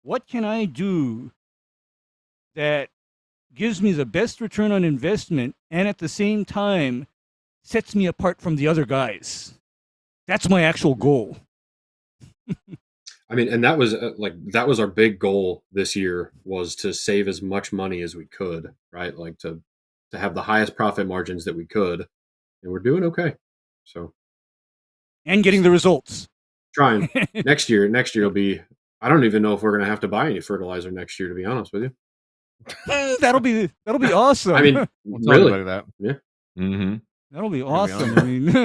S4: what can I do that gives me the best return on investment and at the same time sets me apart from the other guys. That's my actual goal.
S5: I mean, and that was that was our big goal this year, was to save as much money as we could, right? Like to have the highest profit margins that we could, and we're doing okay. So,
S4: And getting the results.
S5: trying. next year will be. I don't even know if we're going to have to buy any fertilizer next year, to be honest with you.
S4: That'll be awesome.
S5: I mean,
S3: We'll tell
S5: really,
S3: everybody that.
S2: Mm-hmm.
S4: that'll be
S3: be
S4: awesome. I mean,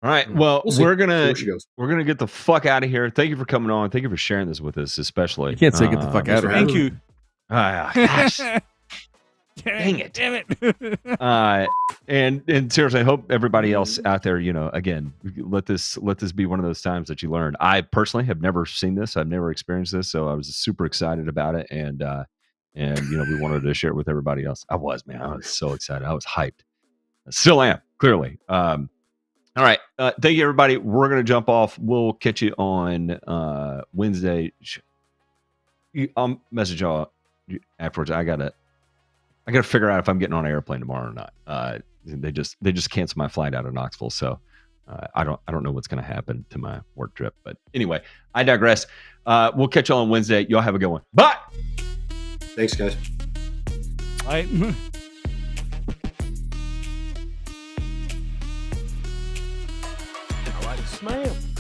S2: All right. Well,
S5: We'll see.
S2: we're
S5: See
S2: gonna
S5: where she goes.
S2: get the fuck out of here. Thank you for coming on. Thank you for sharing this with us, especially.
S3: You can't say get the fuck out of
S4: thank
S3: here.
S4: you.
S2: Gosh. Dang it.
S4: Damn it.
S2: And seriously, I hope everybody else out there, again, let this be one of those times that you learn. I personally have never seen this. I've never experienced this, so I was super excited about it, and we wanted to share it with everybody else. I was so excited. I was hyped. I still am, clearly. All right. Thank you, everybody. We're going to jump off. We'll catch you on Wednesday. I'll message y'all afterwards. I gotta figure out if I'm getting on an airplane tomorrow or not. They just canceled my flight out of Knoxville, so I don't know what's going to happen to my work trip. But anyway, I digress. We'll catch y'all on Wednesday. Y'all have a good one. Bye.
S5: Thanks, guys.
S4: I
S3: All right, smam.